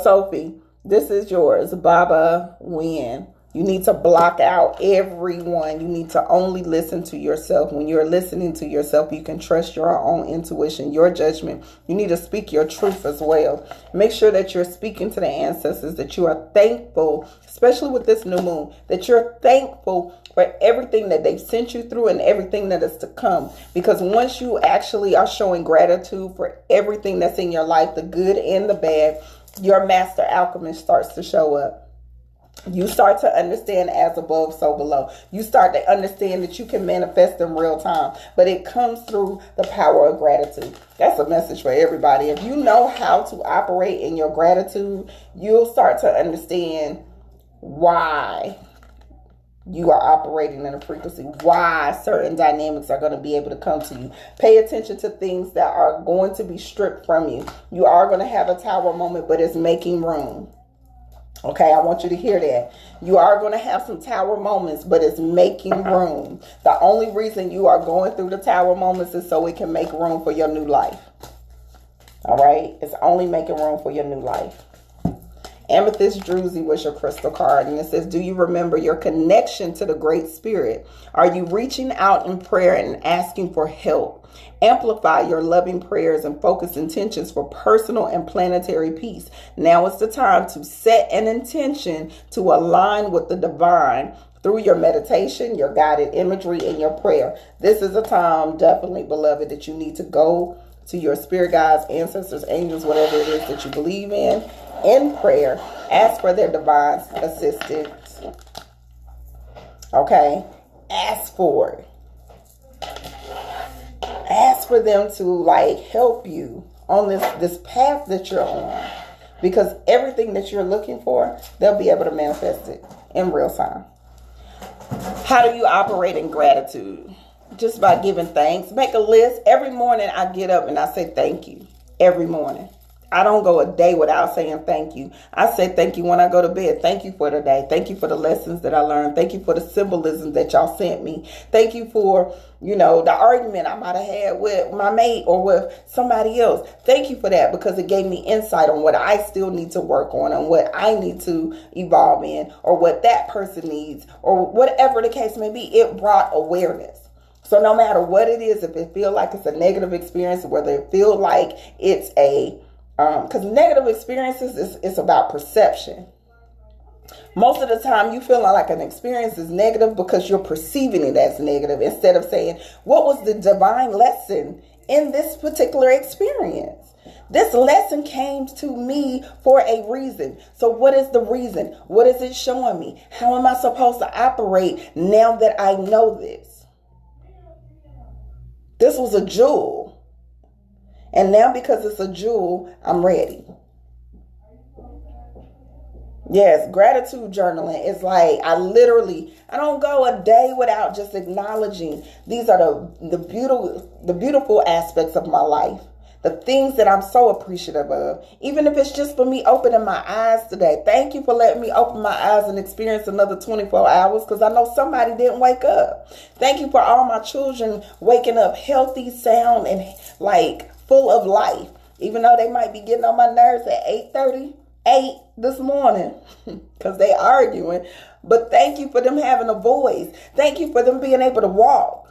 Sophie, this is yours, Baba Win. You need to block out everyone. You need to only listen to yourself. When you're listening to yourself, you can trust your own intuition, your judgment. You need to speak your truth as well. Make sure that you're speaking to the ancestors, that you are thankful, especially with this new moon, that you're thankful for everything that they've sent you through and everything that is to come. Because once you actually are showing gratitude for everything that's in your life, the good and the bad, your master alchemist starts to show up. You start to understand as above, so below. You start to understand that you can manifest in real time, but it comes through the power of gratitude. That's a message for everybody. If you know how to operate in your gratitude, you'll start to understand why you are operating in a frequency, why certain dynamics are going to be able to come to you. Pay attention to things that are going to be stripped from you. You are going to have a tower moment, but it's making room. Okay, I want you to hear that. You are going to have some tower moments, but it's making room. The only reason you are going through the tower moments is so it can make room for your new life. All right, it's only making room for your new life. Amethyst Druzy was your crystal card, and it says, do you remember your connection to the Great Spirit? Are you reaching out in prayer and asking for help? Amplify your loving prayers and focus intentions for personal and planetary peace. Now is the time to set an intention to align with the divine through your meditation, your guided imagery, and your prayer. This is a time, definitely, beloved, that you need to go to your spirit guides, ancestors, angels, whatever it is that you believe in prayer. Ask for their divine assistance. Okay? Ask for it. Ask for them to help you on this path that you're on. Because everything that you're looking for, they'll be able to manifest it in real time. How do you operate in gratitude? Just by giving thanks. Make a list. Every morning I get up and I say thank you. Every morning. I don't go a day without saying thank you. I say thank you when I go to bed. Thank you for the day. Thank you for the lessons that I learned. Thank you for the symbolism that y'all sent me. Thank you for, the argument I might have had with my mate or with somebody else. Thank you for that, because it gave me insight on what I still need to work on and what I need to evolve in, or what that person needs, or whatever the case may be. It brought awareness. So no matter what it is, if it feels like it's a negative experience, whether it feels like it's because negative experiences is about perception. Most of the time you feel like an experience is negative because you're perceiving it as negative, instead of saying, what was the divine lesson in this particular experience? This lesson came to me for a reason. So what is the reason? What is it showing me? How am I supposed to operate now that I know this? This was a jewel. And now because it's a jewel, I'm ready. Yes, gratitude journaling is I don't go a day without just acknowledging these are the beautiful aspects of my life. The things that I'm so appreciative of. Even if it's just for me opening my eyes today. Thank you for letting me open my eyes and experience another 24 hours, because I know somebody didn't wake up. Thank you for all my children waking up healthy, sound, and full of life. Even though they might be getting on my nerves at 8:38 this morning because they arguing. But thank you for them having a voice. Thank you for them being able to walk.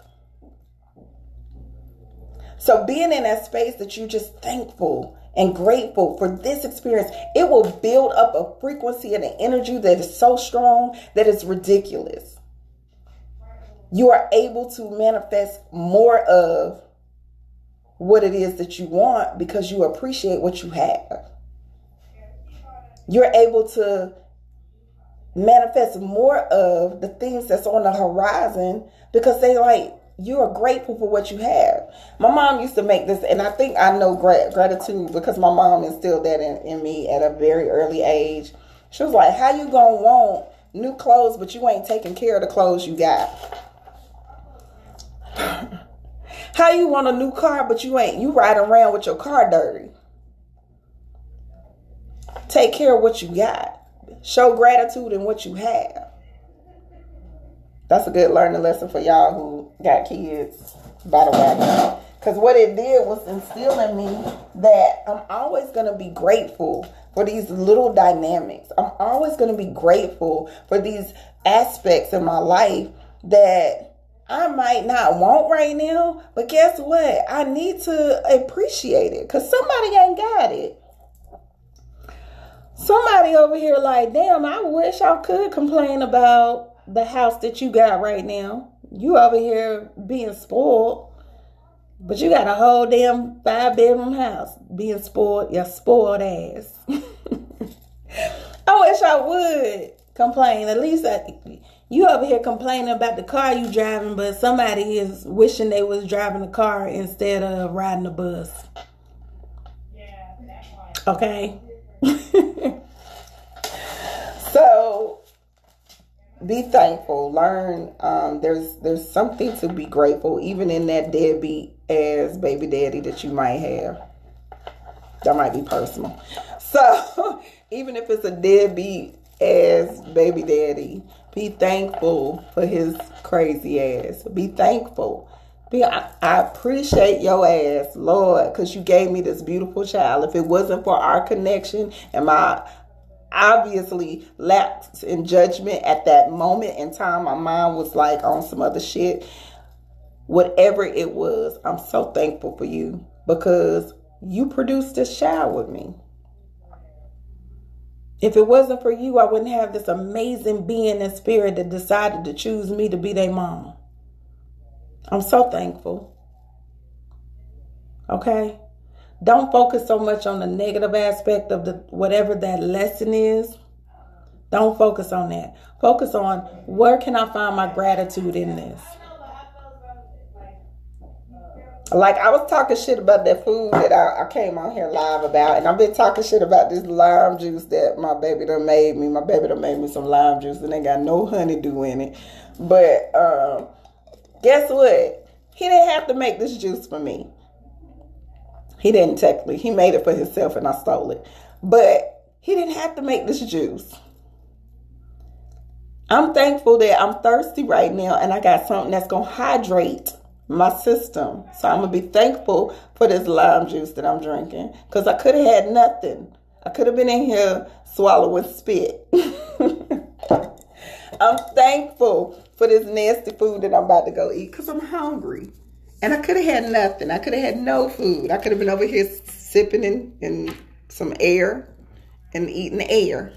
So being in that space that you're just thankful and grateful for this experience, it will build up a frequency and an energy that is so strong that it's ridiculous. You are able to manifest more of what it is that you want because you appreciate what you have. You're able to manifest more of the things that's on the horizon because you are grateful for what you have. My mom used to make this, and I think I know gratitude because my mom instilled that in me at a very early age. She was like, how you gonna want new clothes but you ain't taking care of the clothes you got? How you want a new car but you riding around with your car dirty? Take care of what you got. Show gratitude in what you have. That's a good learning lesson for y'all who got kids, by the way. Because what it did was instill in me that I'm always going to be grateful for these little dynamics. I'm always going to be grateful for these aspects in my life that I might not want right now. But guess what? I need to appreciate it because somebody ain't got it. Somebody over here like, damn, I wish I could complain about the house that you got right now. You over here being spoiled, but you got a whole damn 5-bedroom house being spoiled. Your spoiled ass. I wish I would complain. At least you over here complaining about the car you driving, but somebody is wishing they was driving the car instead of riding the bus. Yeah, that one. Okay. So be thankful. Learn. There's something to be grateful, even in that deadbeat ass baby daddy that you might have. That might be personal. So even if it's a deadbeat ass baby daddy, be thankful for his crazy ass. Be thankful. I appreciate your ass, Lord, because you gave me this beautiful child. If it wasn't for our connection and my obviously lapse in judgment at that moment in time, my mind was like on some other shit. Whatever it was, I'm so thankful for you because you produced this child with me. If it wasn't for you, I wouldn't have this amazing being and spirit that decided to choose me to be their mom. I'm so thankful. Okay? Don't focus so much on the negative aspect of whatever that lesson is. Don't focus on that. Focus on where can I find my gratitude in this. Like I was talking shit about that food that I came on here live about. And I've been talking shit about this lime juice that my baby done made me. My baby done made me some lime juice and they got no honeydew in it. But guess what? He didn't have to make this juice for me. He didn't technically. He made it for himself and I stole it. But he didn't have to make this juice. I'm thankful that I'm thirsty right now and I got something that's going to hydrate my system. So I'm going to be thankful for this lime juice that I'm drinking because I could have had nothing. I could have been in here swallowing spit. I'm thankful for this nasty food that I'm about to go eat because I'm hungry. And I could have had nothing. I could have had no food. I could have been over here sipping in some air and eating air.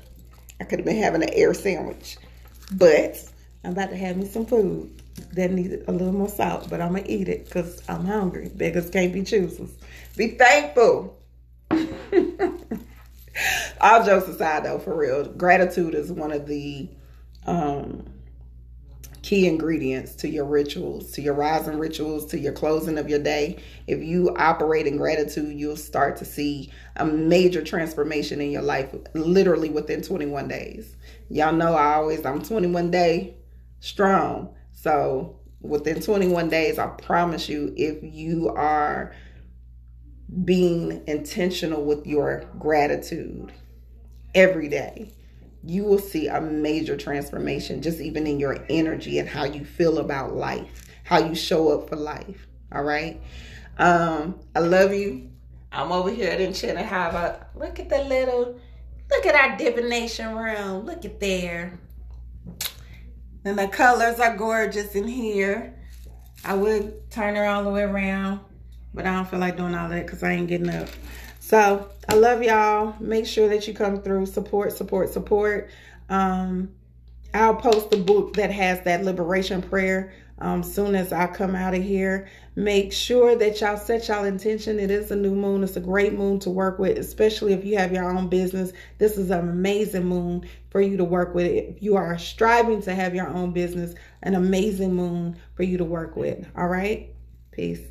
I could have been having an air sandwich. But I'm about to have me some food that needs a little more salt. But I'm going to eat it because I'm hungry. Beggars can't be choosers. Be thankful. All jokes aside, though, for real, gratitude is one of the key ingredients to your rituals, to your rising rituals, to your closing of your day. If you operate in gratitude, you'll start to see a major transformation in your life literally within 21 days. Y'all know I'm 21 day strong. So within 21 days, I promise you, if you are being intentional with your gratitude every day, you will see a major transformation just even in your energy and how you feel about life, how you show up for life. All right. I love you. I'm over here at Enchanted Hava. Look at our divination room. Look at there. And the colors are gorgeous in here. I would turn her all the way around, but I don't feel like doing all that because I ain't getting up. So I love y'all. Make sure that you come through. Support. I'll post the book that has that liberation prayer soon as I come out of here. Make sure that y'all set y'all intention. It is a new moon. It's a great moon to work with, especially if you have your own business. This is an amazing moon for you to work with. If you are striving to have your own business, an amazing moon for you to work with. All right? Peace.